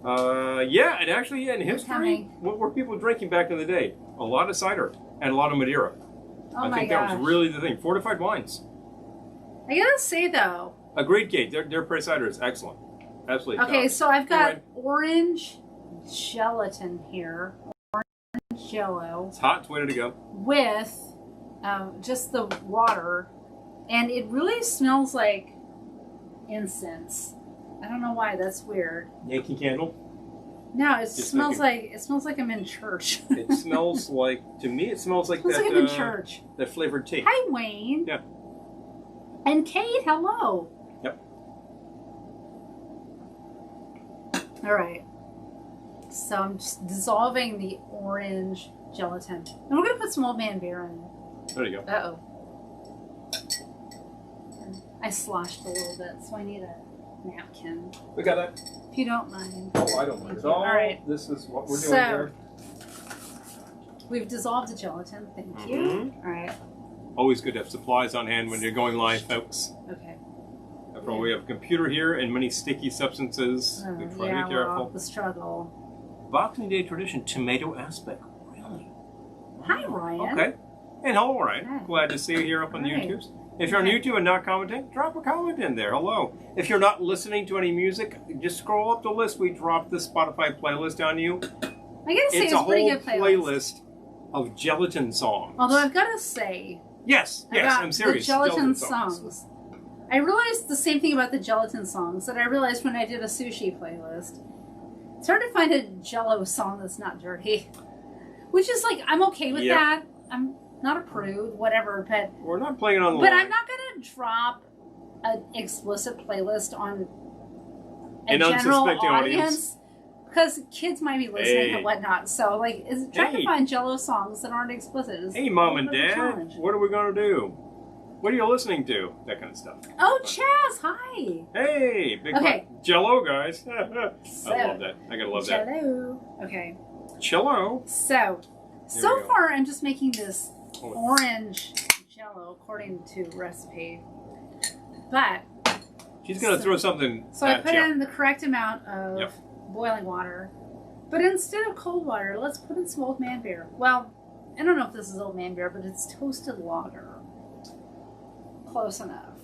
Yeah, and actually, in history, what were people drinking back in the day? A lot of cider and a lot of Madeira. Oh I think that was really the thing. Fortified wines. I gotta say though. Agreed, Kate. Their prey cider is excellent. Absolutely. Okay, so I've got Anyway. orange gelatin here. Orange Jell-O. It's hot. It's way to go. With just the water. And it really smells like incense. I don't know why. That's weird. Yankee Candle. No, it Just smells like I'm in church. It smells like, to me, it smells like Smells that. like I'm in church. That flavored tea. Hi, Wayne. Yeah. And Kate, hello. Yep. All right. So I'm just dissolving the orange gelatin. And we're going to put some Old Man beer in it. There you go. Uh-oh. I sloshed a little bit, so I need a napkin. We got that. If you don't mind. Oh, I don't mind at all. All right. This is what we're doing So, here. We've dissolved the gelatin. Thank you. Mhm. All right. Always good to have supplies on hand when you're going live, folks. Okay. After all, we have a computer here and many sticky substances. We try to be careful. The struggle. Boxing Day tradition, tomato aspect. Really? Hi, Ryan. Okay. And hello, Ryan. Hi. Glad to see you here up on the Hi. YouTubes. If you're on Okay. YouTube and not commenting, drop a comment in there. Hello. If you're not listening to any music, just scroll up the list. We dropped the Spotify playlist on you. I gotta say, It's it's a a pretty whole good playlist. playlist of gelatin songs. Although I've got to say, Yes, I'm serious. the gelatin songs. I realized the same thing about the gelatin songs that I realized when I did a sushi playlist. It's hard to find a Jell-O song that's not dirty. Which is like, I'm okay with Yep. that. I'm not a prude, whatever, but We're not playing it on the But line. I'm not going to drop an explicit playlist on a An general unsuspecting audience because kids might be listening Hey. and whatnot. So, like, trying Hey. to find Jell-O songs that aren't explicit is Hey, Mom and a bit of a Dad, challenge. what are we going to do? What are you listening to? That kind of stuff. Oh, Chaz, hi. Hey, big Okay. Jell-O, guys. I So, love that. I gotta love that. Jell-O. Okay. Cello. So we go. far I'm just making this Oh. orange Jell-O according to recipe. But She's gonna throw something so I at put you. in the correct amount of Yep. boiling water. But instead of cold water, let's put in some Old Man beer. Well, I don't know if this is Old Man beer, but it's toasted lager. Close enough.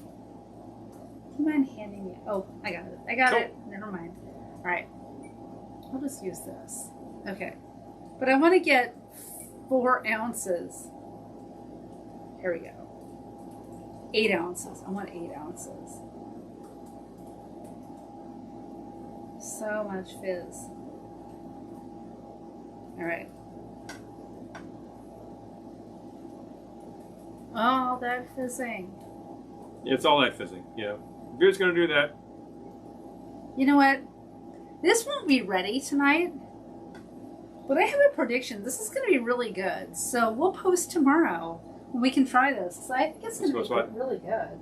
Do you mind handing me? Oh, I got it. I got Cool. it. Never mind. All right. I'll just use this. Okay. But I want to get 4 ounces. Here we go. 8 ounces. I want 8 ounces. So much fizz. All right. All that fizzing. It's all that fizzing. Yeah. Beer's gonna do that. You know what? This won't be ready tonight. But I have a prediction. This is going to be really good. So we'll post tomorrow when we can try this. So I think it's going to be really good.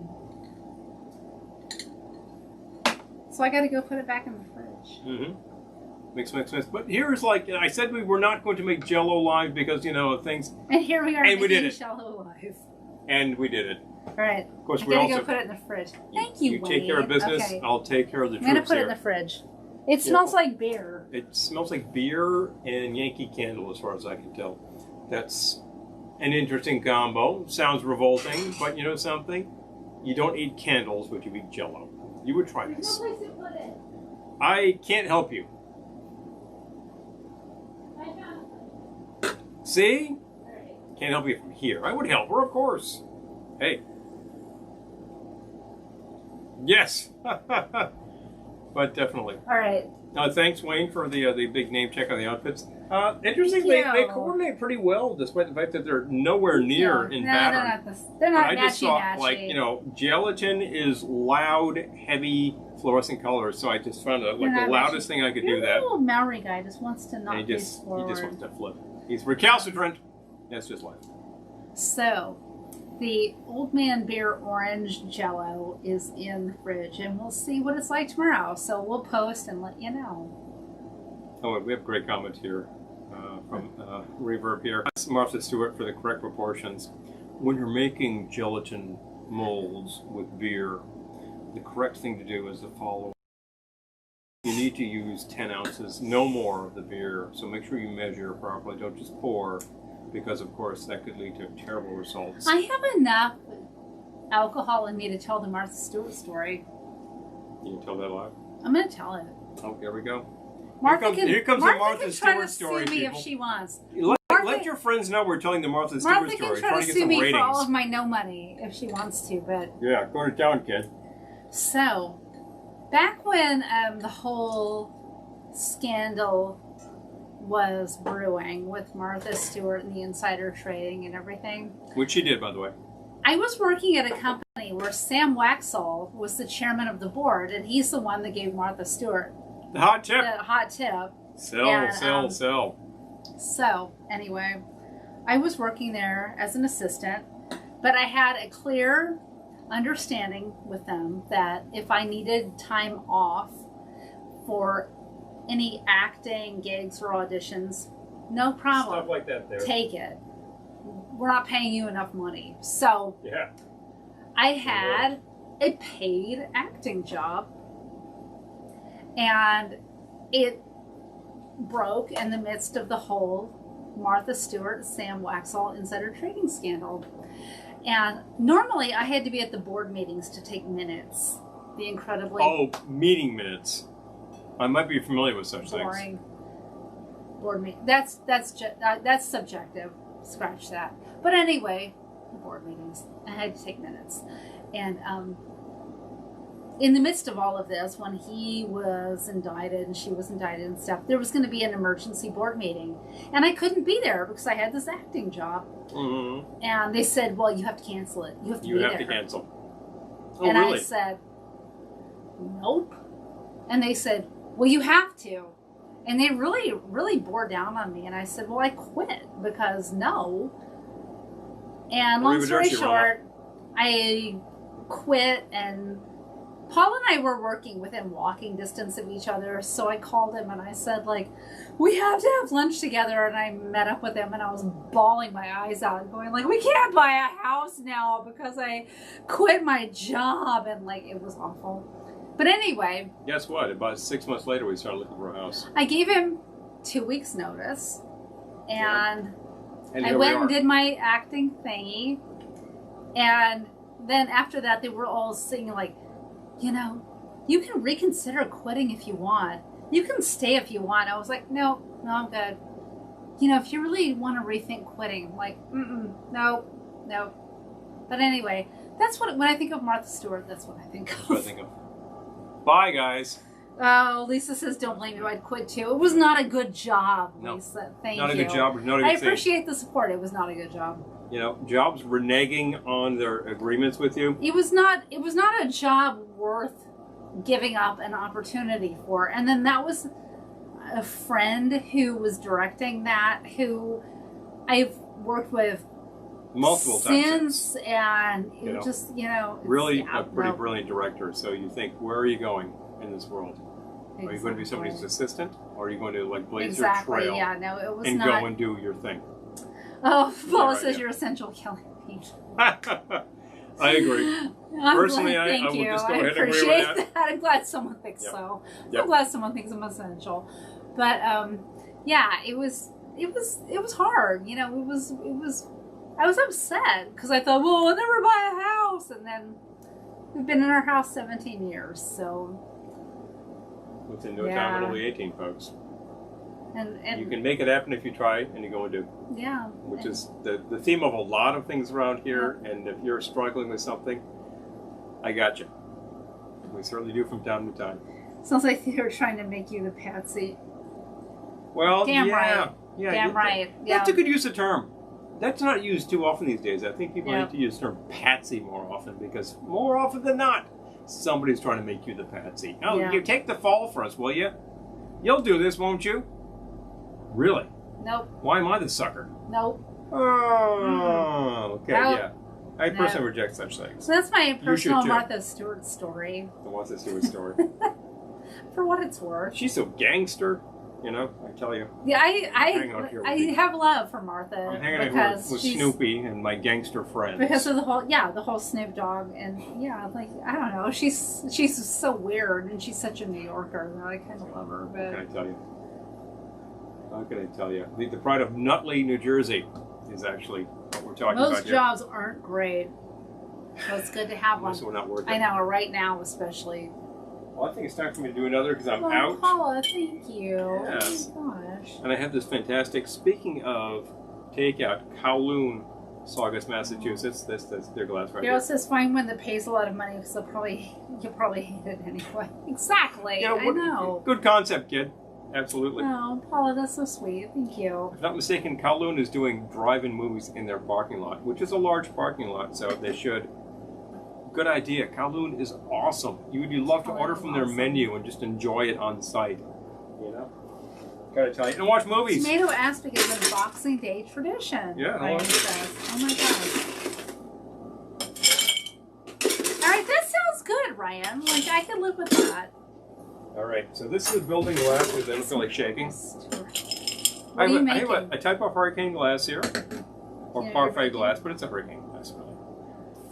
So I got to go put it back in the fridge. Mm-hmm. Mix. But here's like I said, we were not going to make Jell-O live because things. And here we are And we did making it. Jell-O live. And we did it. All right. Of course, I we gotta also go put it in the fridge. Thank you, You take care of Wade. business. Okay. I'll take care of the I'm gonna troops put it here. in the fridge. It smells like beer. It smells like beer and Yankee Candle, as far as I can tell. That's an interesting combo. Sounds revolting, but you know something? You don't eat candles, but you eat Jell-O. You would try There's this. no place to put it. I can't help you. I found it. See? All right. Can't help you from here. I would help her, of course. Hey. Yes. But definitely. All right. Thanks, Wayne, for the big name check on the outfits. Interesting, Thank they you. coordinate pretty well, despite the fact that they're nowhere near in No, pattern. they're not this. They're But not I just saw, matchy-matchy. like, gelatin is loud, heavy, fluorescent colors. So I just found They're the not loudest matchy. thing I could Your do that. little Maori guy just wants to And knock he these just forward. wants to flip. He's recalcitrant. That's just life. So, the Old Man Beer Orange Jell-O is in the fridge, and we'll see what it's like tomorrow. So we'll post and let you know. Oh, we have a great comment here from Reverb here. Martha Stewart for the correct proportions. When you're making gelatin molds with beer, the correct thing to do is the following. You need to use 10 ounces, no more of the beer. So make sure you measure properly. Don't just pour, because of course that could lead to terrible results. I have enough alcohol in me to tell the Martha Stewart story. You can tell that live? I'm going to tell it. Oh, here we go. Here comes the Martha Martha Stewart story, sue me people. if she wants. Let your friends know we're telling the Martha Stewart Martha story. can try to get sue some me ratings. for all of my no money if she wants to, but... Yeah, go to town, kid. So, back when the whole scandal was brewing with Martha Stewart and the insider trading and everything... Which she did, by the way. I was working at a company where Sam Waxall was the chairman of the board, and he's the one that gave Martha Stewart the hot tip. The hot tip. Sell. So, anyway, I was working there as an assistant, but I had a clear understanding with them that if I needed time off for any acting gigs or auditions, no problem. Stuff like that there. Take it. We're not paying you enough money. So, yeah. I had a paid acting job, and it broke in the midst of the whole Martha Stewart, Sam Waxall insider trading scandal. And normally I had to be at the board meetings to take minutes. The incredibly meeting minutes. I might be familiar with such boring things. Board meeting. That's subjective. Scratch that. But anyway, the board meetings. I had to take minutes. And in the midst of all of this, when he was indicted and she was indicted and stuff, there was going to be an emergency board meeting. And I couldn't be there because I had this acting job. Mm-hmm. And they said, well, you have to cancel it. You have to be there. You have to cancel. Oh, and really? I said, nope. And they said, well, you have to. And they really, really bore down on me. And I said, well, I quit because no. And long story short, I quit, and Paul and I were working within walking distance of each other, so I called him and I said, like, we have to have lunch together. And I met up with him, and I was bawling my eyes out, going like, we can't buy a house now because I quit my job, and like, it was awful. But anyway, guess what? About 6 months later, we started looking for a house. I gave him 2 weeks notice, and I here went and did my acting thingy, and then after that, they were all saying like, you know, you can reconsider quitting if you want. You can stay if you want. I was like, no, I'm good. You know, if you really want to rethink quitting, I'm like, no. But anyway, that's what, when I think of Martha Stewart, that's what I think of. That's what I think of. Bye, guys. Oh, Lisa says, don't blame you, I'd quit too. It was not a good job, Lisa. Thank you. Not a good job. Not a good I appreciate the support. It was not a good job. You know, jobs reneging on their agreements with you. It was not a job worth giving up an opportunity for. And then that was a friend who was directing that, who I've worked with multiple times since, and it just, you know, really a pretty brilliant director. So you think, where are you going in this world? Exactly. Are you going to be somebody's assistant, or are you going to like blaze your trail? Yeah, no, it was and not. go and do your thing. Oh, Paula says you're essential killing people. I agree. Personally, I would just go ahead and agree with that. I'm glad someone thinks so. I'm glad someone thinks I'm essential. But yeah, it was hard. You know, it was. I was upset because I thought, well, I'll never buy a house, and then we've been in our house 17 years, so. What's into a town of only 18, folks. And you can make it happen if you try and you go and do. Yeah. Which is the theme of a lot of things around here. Yeah. And if you're struggling with something, I got you. We certainly do from time to time. Sounds like they're trying to make you the patsy. Well, damn right. Yeah, damn right. Yeah. That's a good use of term. That's not used too often these days. I think people need to use the term patsy more often, because more often than not, somebody's trying to make you the patsy. Oh, you take the fall for us, will you? You'll do this, won't you? Really? Nope. Why am I the sucker? Nope. Oh, okay, nope. yeah. I personally reject such things. So that's my personal too. Martha Stewart story. The Martha Stewart story. For what it's worth. She's so gangster, you know, I tell you. Yeah, I have love for Martha. I'm hanging out with Snoopy and my gangster friends. Because of the whole Snoop Dogg, and like, I don't know, she's so weird, and she's such a New Yorker that I kind of love her. But What can I tell you? How can I tell you? The pride of Nutley, New Jersey is actually what we're talking about most here. jobs aren't great. So it's good to have one. Most of them are not working. I know, right now especially. Well, I think it's time for me to do another because I'm Oh, out. Paula, thank you. Yes. Oh my gosh. And I have this fantastic, speaking of takeout, Kowloon, Saugus, Massachusetts. That's their glass right It here. also says find one that pays a lot of money because you'll probably hate it anyway. Exactly. You know, I know. Good concept, kid. Absolutely. Oh, Paula, that's so sweet. Thank you. If not mistaken, Kowloon is doing drive-in movies in their parking lot, which is a large parking lot, so they should. Good idea. Kowloon is awesome. You'd love to order from their menu and just enjoy it on site. You know? Gotta tell you. And watch movies. Tomato aspic is a Boxing Day tradition. Yeah, Ryan says. Oh my god. Alright, that sounds good, Ryan. Like, I could live with that. Alright, so this is building glass because I don't feel like shaking. What are you I have making? a type of hurricane glass here. Or Yeah, parfait glass, but it's a hurricane glass, really.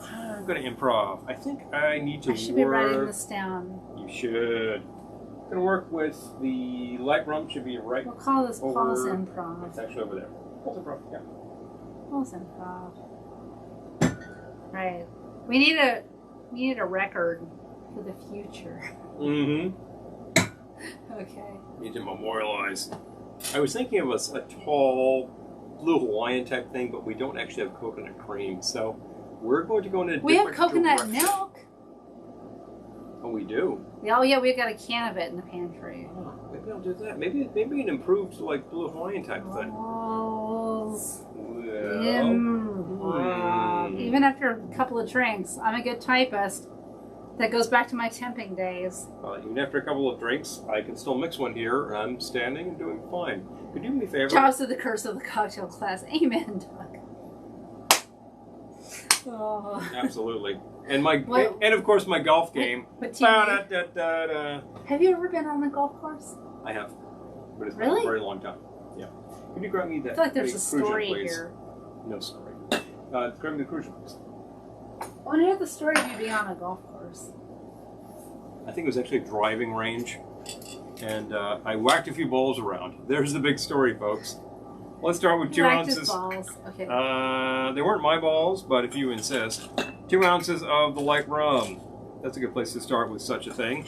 I'm going to improv. I think I need to I should be writing this down. You should. I'm going to work with the light rum. Should be right. We'll call this over... Paul's Improv. It's actually over there. Paul's Improv, yeah. Paul's Improv. Right. We need a record for the future. Mm-hmm. Okay. Need to memorialize. I was thinking of a tall blue Hawaiian type thing, but we don't actually have coconut cream, so we're going to go in a We have different coconut direction. milk. Oh, we do. Oh yeah, we've got a can of it in the pantry. Oh, maybe I'll do that. Maybe an improved like blue Hawaiian type thing. Oh. Well, Even after a couple of drinks, I'm a good typist. That goes back to my temping days. Even after a couple of drinks, I can still mix one here. I'm standing and doing fine. Could you do me a favor? Jaws of the curse of the cocktail class. Amen, Doug. Oh. Absolutely. And my What? and of course my golf game. What team? Da-da-da-da-da. Have you ever been on a golf course? I have, but it's been Really? a very long time. Yeah. Could you grab me that? I feel like there's a crucian, story please? here. No story. Grab me the crucian, please. I want to hear the story of you being on a golf course. I think it was actually a driving range, and I whacked a few balls around. There's the big story, folks. Let's start with 2 Practice ounces. balls. Okay. They weren't my balls, but if you insist. 2 ounces of the light rum. That's a good place to start with such a thing.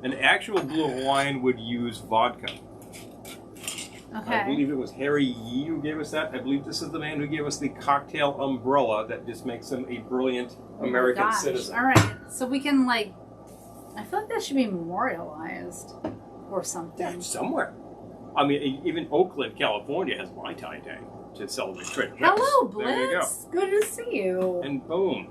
An actual blue Hawaiian would use vodka. Okay. I believe it was Harry Yee who gave us that. I believe this is the man who gave us the cocktail umbrella that just makes him a brilliant American citizen. All right. So we can, like, I feel like that should be memorialized or something. Yeah, somewhere. I mean, even Oakland, California has Mai Tai Day to celebrate Trader Joe's. Hello, There you go. Blitz. Good to see you. And boom.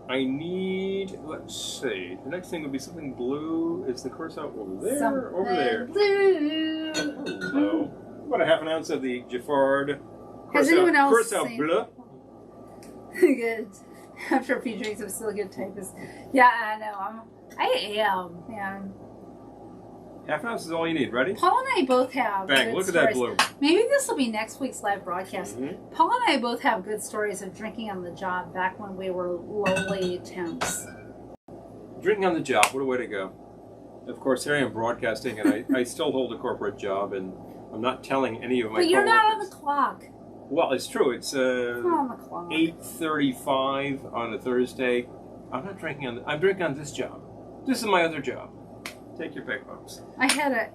I need, let's see, the next thing would be something blue. Is the curacao over there? Something Over there. blue. Hello. About a half an ounce of the Giffard Has anyone else Curacao seen- Bleu. Good. After a few drinks, I'm still a good typist. Yeah, I know. I am, man. Half an ounce is all you need. Ready? Paul and I both have Bang, good look at that stories. blue. Maybe this will be next week's live broadcast. Mhm. Paul and I both have good stories of drinking on the job back when we were lowly temps. Drinking on the job, what a way to go. Of course, here I am broadcasting, and I still hold a corporate job, and I'm not telling any of my But you're not on the coworkers. clock. Well, it's true. It's You're not on the clock. 8:35 on a Thursday. I'm not drinking on. I'm drinking on this job. This is my other job. Take your pick, folks. I had a.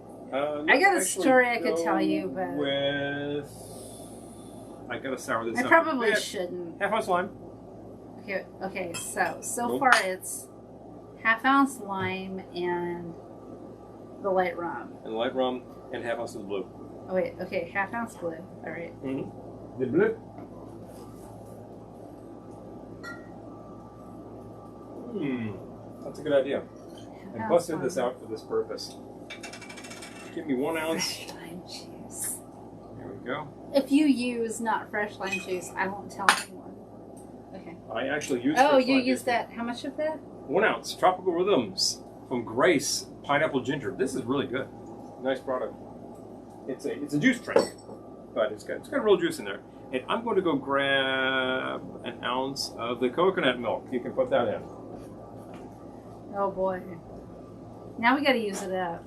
I got a story I could tell you, but I gotta sour this I up. probably Yeah, shouldn't. half ounce lime. Okay. So Nope. far it's half ounce lime and the light rum. And light rum and half ounce of the blue. Oh wait, okay, half ounce blue. All right. Mm-hmm. The blue. That's a good idea. I Half busted ounce this out for this purpose. Give me 1 ounce. fresh lime juice. There we go. If you use not fresh lime juice, I won't tell anyone. Okay. I actually used. Oh, you used that. How much of that? 1 ounce. Tropical Rhythms from Grace Pineapple Ginger. This is really good. Nice product. It's a juice drink, but it's got real juice in there. And I'm going to go grab an ounce of the coconut milk. You can put that in. Oh boy. Now we got to use it up.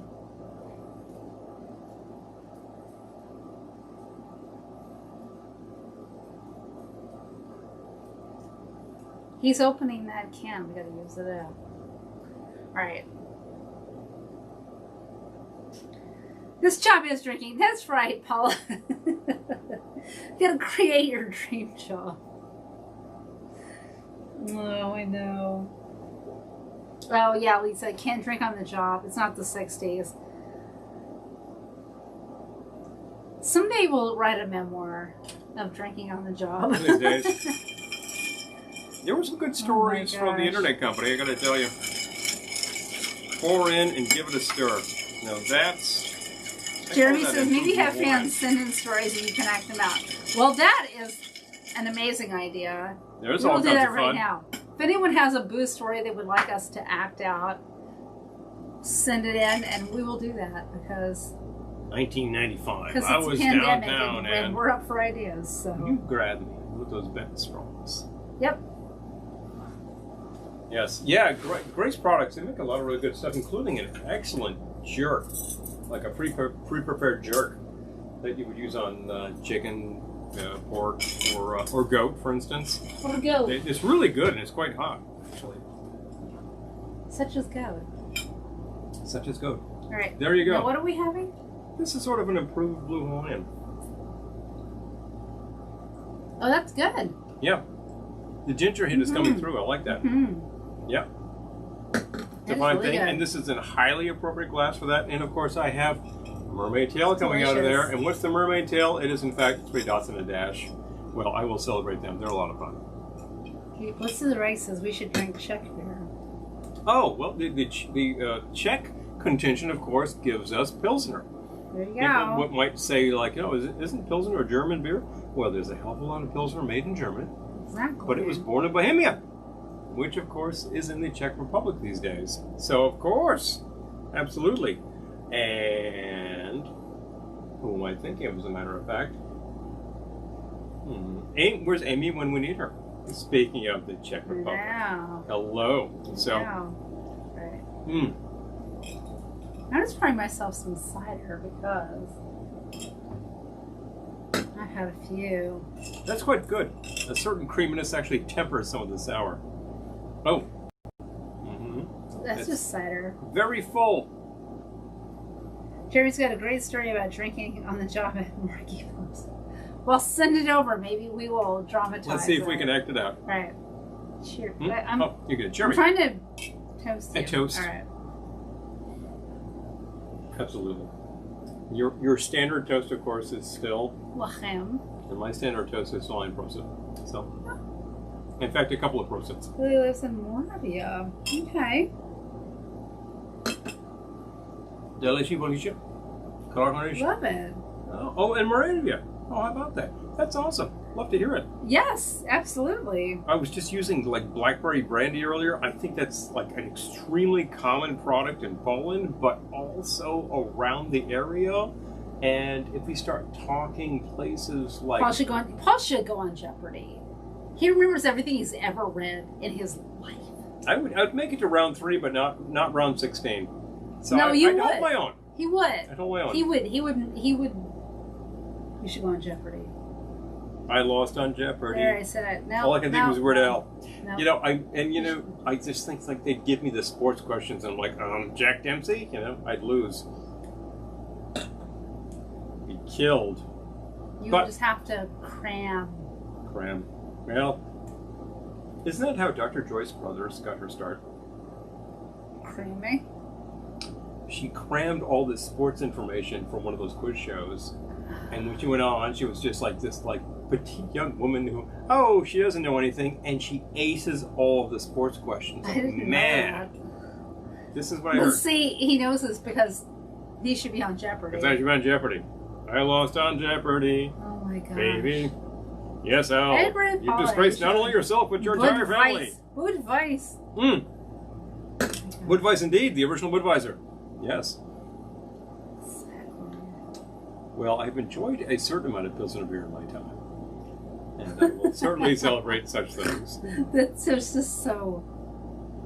He's opening that can. We got to use it up. All right. This job is drinking. That's right, Paula. You gotta create your dream job. Oh, I know. Oh, yeah, Lisa. Can't drink on the job. It's not the 60s. Someday we'll write a memoir of drinking on the job. One of these days. There were some good stories from the internet company, I gotta tell you. Pour in and give it a stir. Now that's... Jeremy says, maybe have fans send in stories and you can act them out. Well, that is an amazing idea. There's all kinds of fun. We'll do that right now. If anyone has a boo story they would like us to act out, send it in and we will do that because... 1995. I was downtown and we're up for ideas. So you grabbed me with those bent straws. Yep. Yes. Yeah, Grace products, they make a lot of really good stuff, including an excellent jerk. Like a pre-prepared jerk that you would use on chicken, pork, or goat, for instance. Or goat. It's really good and it's quite hot, actually. Such as goat. Such as goat. All right. There you go. Now what are we having? This is sort of an improved Blue Hawaiian. Oh, that's good. Yeah. The ginger hit is coming through. I like that. Yeah. Divine really thing, good. And this is in a highly appropriate glass for that. And of course, I have mermaid tail coming out of there. And what's the mermaid tail? It is in fact 3 dots and a dash. Well, I will celebrate them. They're a lot of fun. What's the right says we should drink Czech beer? Oh well, the Czech contingent, of course, gives us Pilsner. There you go. People what might say like, isn't Pilsner a German beer? Well, there's a hell of a lot of Pilsner made in Germany. Exactly. But it was born in Bohemia, which of course is in the Czech Republic these days. So of course, absolutely. And who am I thinking of, as a matter of fact? Where's Amy when we need her? Speaking of the Czech Republic. Wow. Hello. So. Wow. Right. I'm just pouring myself some cider because I've had a few. That's quite good. A certain creaminess actually tempers some of the sour. Oh. That's just cider. Very full. Jerry's got a great story about drinking on the job at Marky Pumps. Well, send it over. Maybe we will dramatize. Let's see if we can act it out. All right. Cheers. You're good. Jeremy. I'm trying to toast you. A toast. All right. Absolutely. Your standard toast, of course, is still Lachem. And my standard toast is still Prosit. So, in fact, a couple of Prosits. Really lives in Moravia. Okay. Delicious, bonjour. Love it. Oh, and Moravia. Oh, how about that? That's awesome. Love to hear it. Yes, absolutely. I was just using like blackberry brandy earlier. I think that's like an extremely common product in Poland, but also around the area. And if we start talking places like... Paul should go on Jeopardy. He remembers everything he's ever read in his life. I would make it to round 3, but not round 16. So no, I hold my own. He would. I hold my own. He would. You should go on Jeopardy. I lost on Jeopardy. There, I said it. No, all I can think was Weird Al. No. I just think like they'd give me the sports questions and I'm like, Jack Dempsey, I'd lose. Be killed. You would just have to cram. Well, isn't that how Dr. Joyce Brothers got her start? Cramming? She crammed all this sports information from one of those quiz shows. And when she went on, she was just like this petite young woman who, she doesn't know anything, and she aces all of the sports questions. I didn't know that. This is what I heard. See, he knows this because he should be on Jeopardy. Because I should be on Jeopardy. I lost on Jeopardy. Oh my gosh. Baby. Yes, Al. You disgrace not only yourself, but your entire family. Budweiser. Budweiser, indeed. The original Budweiser. Yes. Well, I've enjoyed a certain amount of Pilsner beer in my time. And I will certainly celebrate such things. That's just so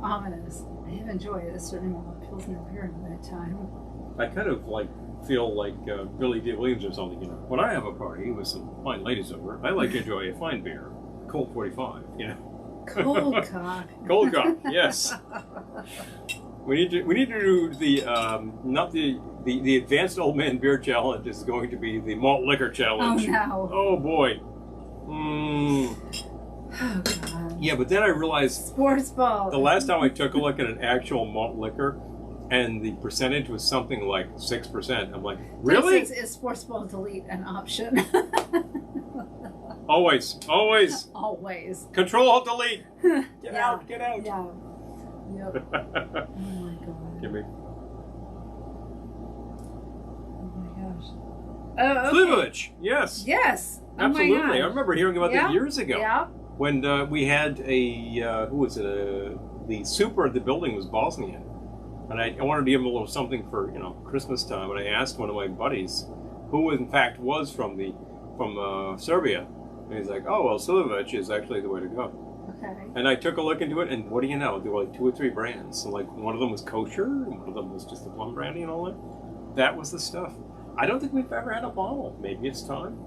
ominous. I have enjoyed a certain amount of Pilsner beer in my time. I kind of feel like Billy D. Williams or something, you know. When I have a party with some fine ladies over, I like to enjoy a fine beer, Colt 45, you know. Cold cock. Cold cock, yes. We need to do the not the advanced old man beer challenge is going to be the malt liquor challenge. Oh no. Oh boy. Oh god. Yeah, but then I realized Sports ball. the last time I took a look at an actual malt liquor, and the percentage was something like 6%. I'm like, really? Is sports ball delete an option? Always. Always. Control Alt Delete. Get out. Yeah. Yep. Oh my god. Give me. Oh my gosh. Oh, okay. Slivovich. Yes. Yes. Absolutely. Oh my I remember hearing about that years ago. Yeah. When we had who was it? The super of the building was Bosnian. And I wanted to give him a little something for, you know, Christmas time. And I asked one of my buddies, who in fact was from Serbia. And he's like, oh, well, Slivovich is actually the way to go. Okay. And I took a look into it, and what do you know? There were like 2 or 3 brands. And like one of them was kosher, and one of them was just the plum brandy and all that. That was the stuff. I don't think we've ever had a bottle. Maybe it's time.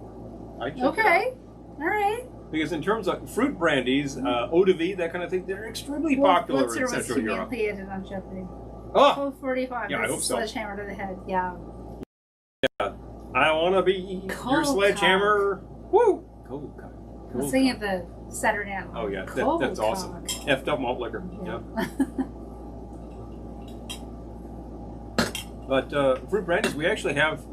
Okay. All right. Because in terms of fruit brandies, eau de vie, that kind of thing, they're extremely popular in Central Europe. Was humiliated on Jeopardy. Oh! Cold 45. Yeah, I hope so. Sledgehammer to the head. Yeah. Yeah. I want to be your sledgehammer. Woo! Cold cock. I'm singing the Saturday Night Live. Oh, yeah. That's awesome. Effed up malt liquor. Yeah. But fruit brandies, we actually have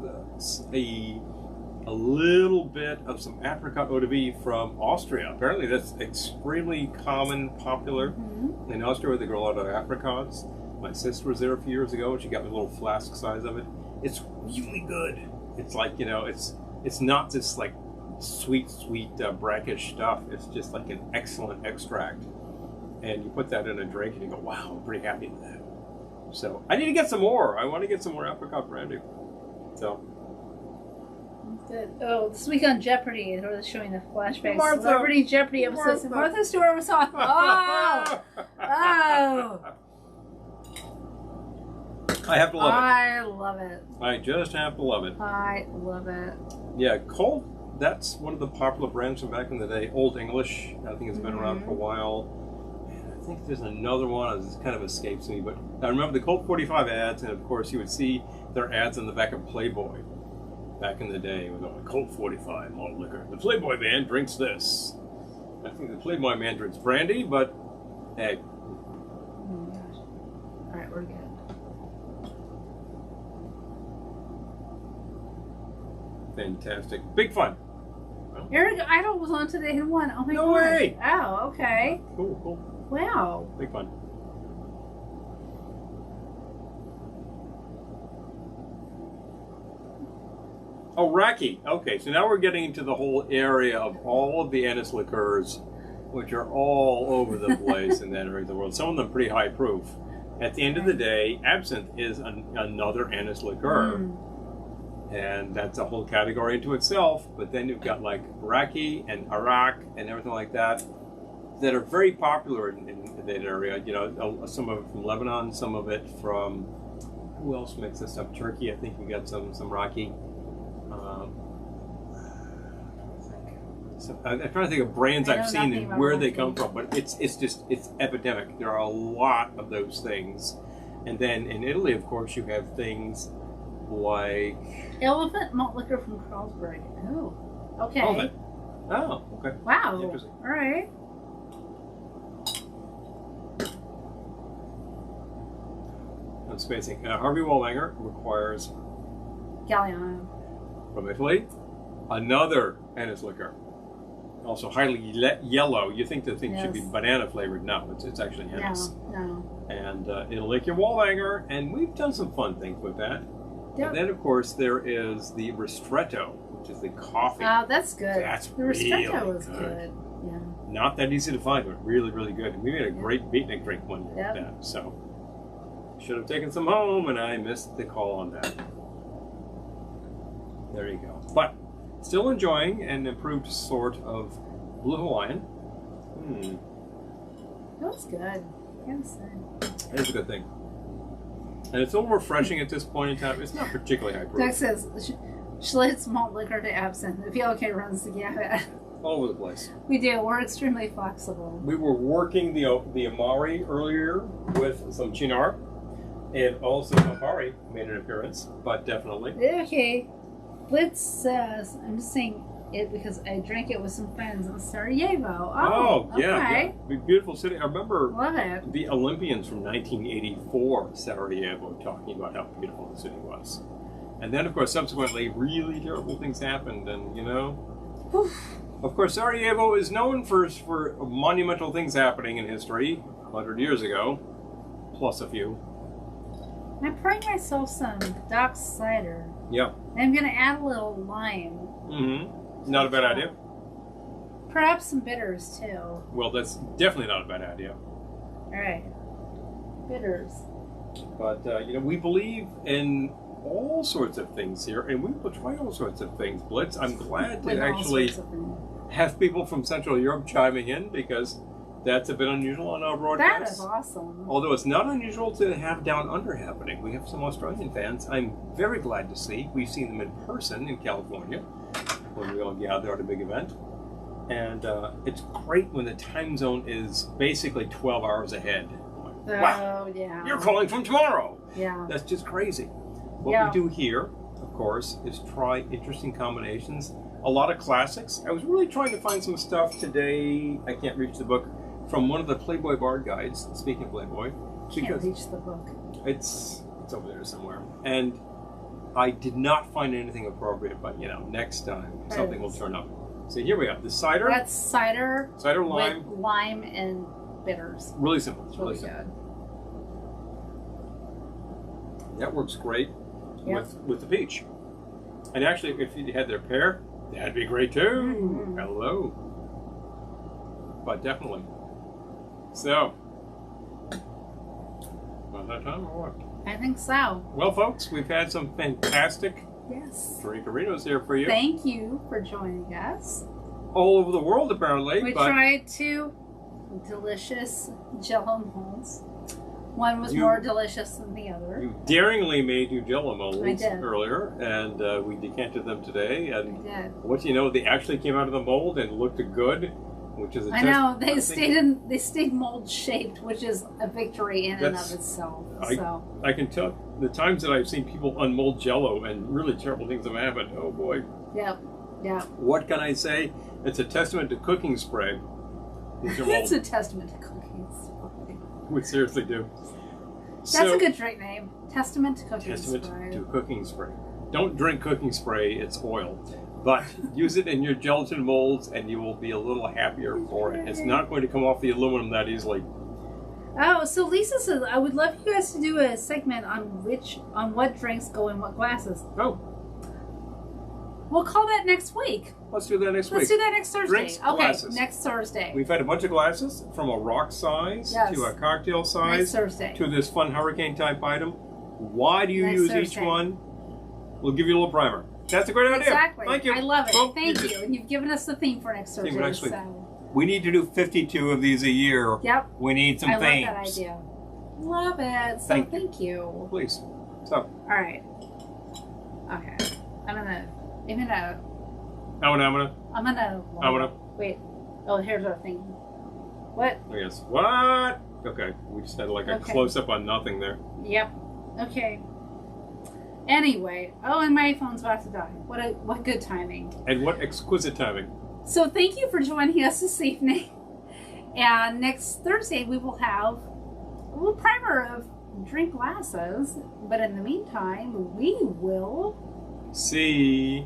a little bit of some apricot eau de vie from Austria. Apparently that's extremely common, popular. Mm-hmm. In Austria, they grow a lot of apricots. My sister was there a few years ago, and she got me a little flask size of it. It's really good. It's like, you know, it's not this like sweet, brackish stuff. It's just like an excellent extract. And you put that in a drink, and you go, wow, I'm pretty happy with that. So I need to get some more. I want to get some more apricot brandy. So. Good. Oh, this week on Jeopardy, they were showing the flashback Celebrity Jeopardy episodes. Martha Stewart was on. Oh! Oh! I have to love it. I love it. I just have to love it. I love it. Yeah, Colt, that's one of the popular brands from back in the day. Old English, I think it's been around for a while. And I think there's another one that kind of escapes me. But I remember the Colt 45 ads, and of course you would see their ads on the back of Playboy. Back in the day, with a Colt 45 malt liquor. The Playboy man drinks this. I think the Playboy man drinks brandy, but hey. Oh my gosh. All right, we're good. Fantastic. Big fun. Eric Idle was on today and won. Oh my no gosh. way. Oh, okay. Cool. Wow. Big fun. Oh, Raki. Okay, so now we're getting into the whole area of all of the anise liqueurs, which are all over the place in that area of the world. Some of them pretty high proof. At the end of the day, absinthe is another anise liqueur. And that's a whole category into itself. But then you've got like Raki and Arak and everything like that are very popular in that area. You know, some of it from Lebanon, some of it from, who else makes this stuff? Turkey, I think we got some Raki. I'm trying to think of brands I've seen and where they come from, but it's epidemic. There are a lot of those things. And then in Italy, of course, you have things like elephant malt liquor from Carlsberg. Oh, okay. Elephant. Oh, okay. Wow. Interesting. All right. I'm spacing. Harvey Wallbanger requires Galliano from Italy. Another anise liquor. Also highly yellow. You think the thing should be banana flavored. No, it's actually anise. No. And it'll lick your Wallbanger, and we've done some fun things with that. Yep. And then, of course, there is the Ristretto, which is the coffee. Oh, that's good. That's the ristretto really was good. Yeah. Not that easy to find, but really, really good. And we made a great beatnik drink one year with that. So, should have taken some home, and I missed the call on that. There you go. But still enjoying an improved sort of Blue Hawaiian. That was good. I gotta say. That is a good thing. And it's a little refreshing at this point in time. It's not particularly high proof. Doug says, Schlitz malt liquor to absinthe. The PLK runs the gamut. All over the place. We do. We're extremely flexible. We were working the Amari earlier with some Chinar. And also Amari made an appearance, but definitely. Okay. Blitz says, I'm just saying it because I drank it with some friends in Sarajevo. Oh, yeah. Beautiful city. I remember Love it. the Olympians from 1984, Sarajevo, talking about how beautiful the city was. And then, of course, subsequently, really terrible things happened, and, you know... Oof. Of course, Sarajevo is known for monumental things happening in history 100 years ago, plus a few. I pouring myself some Doc cider. Yeah. I'm going to add a little lime. Mm-hmm. Not a bad idea. Perhaps some bitters, too. Well, that's definitely not a bad idea. All right. Bitters. But, you know, we believe in all sorts of things here, and we will try all sorts of things, Blitz. I'm glad to actually have people from Central Europe chiming in, because that's a bit unusual on our broadcast. That is awesome. Although it's not unusual to have Down Under happening. We have some Australian fans I'm very glad to see. We've seen them in person in California when we all gather at a big event. And it's great when the time zone is basically 12 hours ahead. Wow, yeah. You're calling from tomorrow. Yeah. That's just crazy. What we do here, of course, is try interesting combinations. A lot of classics. I was really trying to find some stuff today. I can't reach the book. From one of the Playboy Bar guides, speaking of Playboy. Can't reach the book. It's over there somewhere. And I did not find anything appropriate, but, you know, next time something will turn up. So here we have the cider. That's cider. Cider, lime. With lime and bitters. Really simple. It's really simple. Good. That works great with the peach. And actually, if you had their pear, that'd be great too. Mm-hmm. Hello. But definitely. So, about that time or what? I think so. Well, folks, we've had some fantastic drinkerinos here for you. Thank you for joining us. All over the world, apparently. We tried two delicious Jell-O molds. One was more delicious than the other. You daringly made new Jell-O molds earlier, and we decanted them today. And I did. What do you know? They actually came out of the mold and looked good. Which is I know they stayed mold shaped, which is a victory in and of itself. I can tell the times that I've seen people unmold Jell-O and really terrible things have happened. Oh boy. Yep. What can I say? It's a testament to cooking spray. It's a testament to cooking spray. We seriously do. That's a good drink name. Testament to cooking spray. Testament to cooking spray. Don't drink cooking spray. It's oil. But use it in your gelatin molds and you will be a little happier for it. It's not going to come off the aluminum that easily. Oh, so Lisa says, I would love you guys to do a segment on what drinks go in what glasses. Oh. We'll call that next week. Let's do that next week. Let's do that next Thursday. Drinks, glasses. Next Thursday. We've had a bunch of glasses, from a rock size to a cocktail size to this fun hurricane type item. Why do you use each one? We'll give you a little primer. That's a great idea. Exactly. Thank you. I love it. Well, Thank you. And you've given us the theme for next Thursday. Next week. We need to do 52 of these a year. Yep. We need some themes. I love that idea. Love it. So thank you. Please. So. All right. Okay. I'm gonna. Wait. Oh, here's our thing. What? Yes. What? Okay. We just had like a close up on nothing there. Yep. Okay. Anyway, and my phone's about to die. What good timing. And what exquisite timing. So thank you for joining us this evening. And next Thursday we will have a little primer of drink glasses. But in the meantime, we will see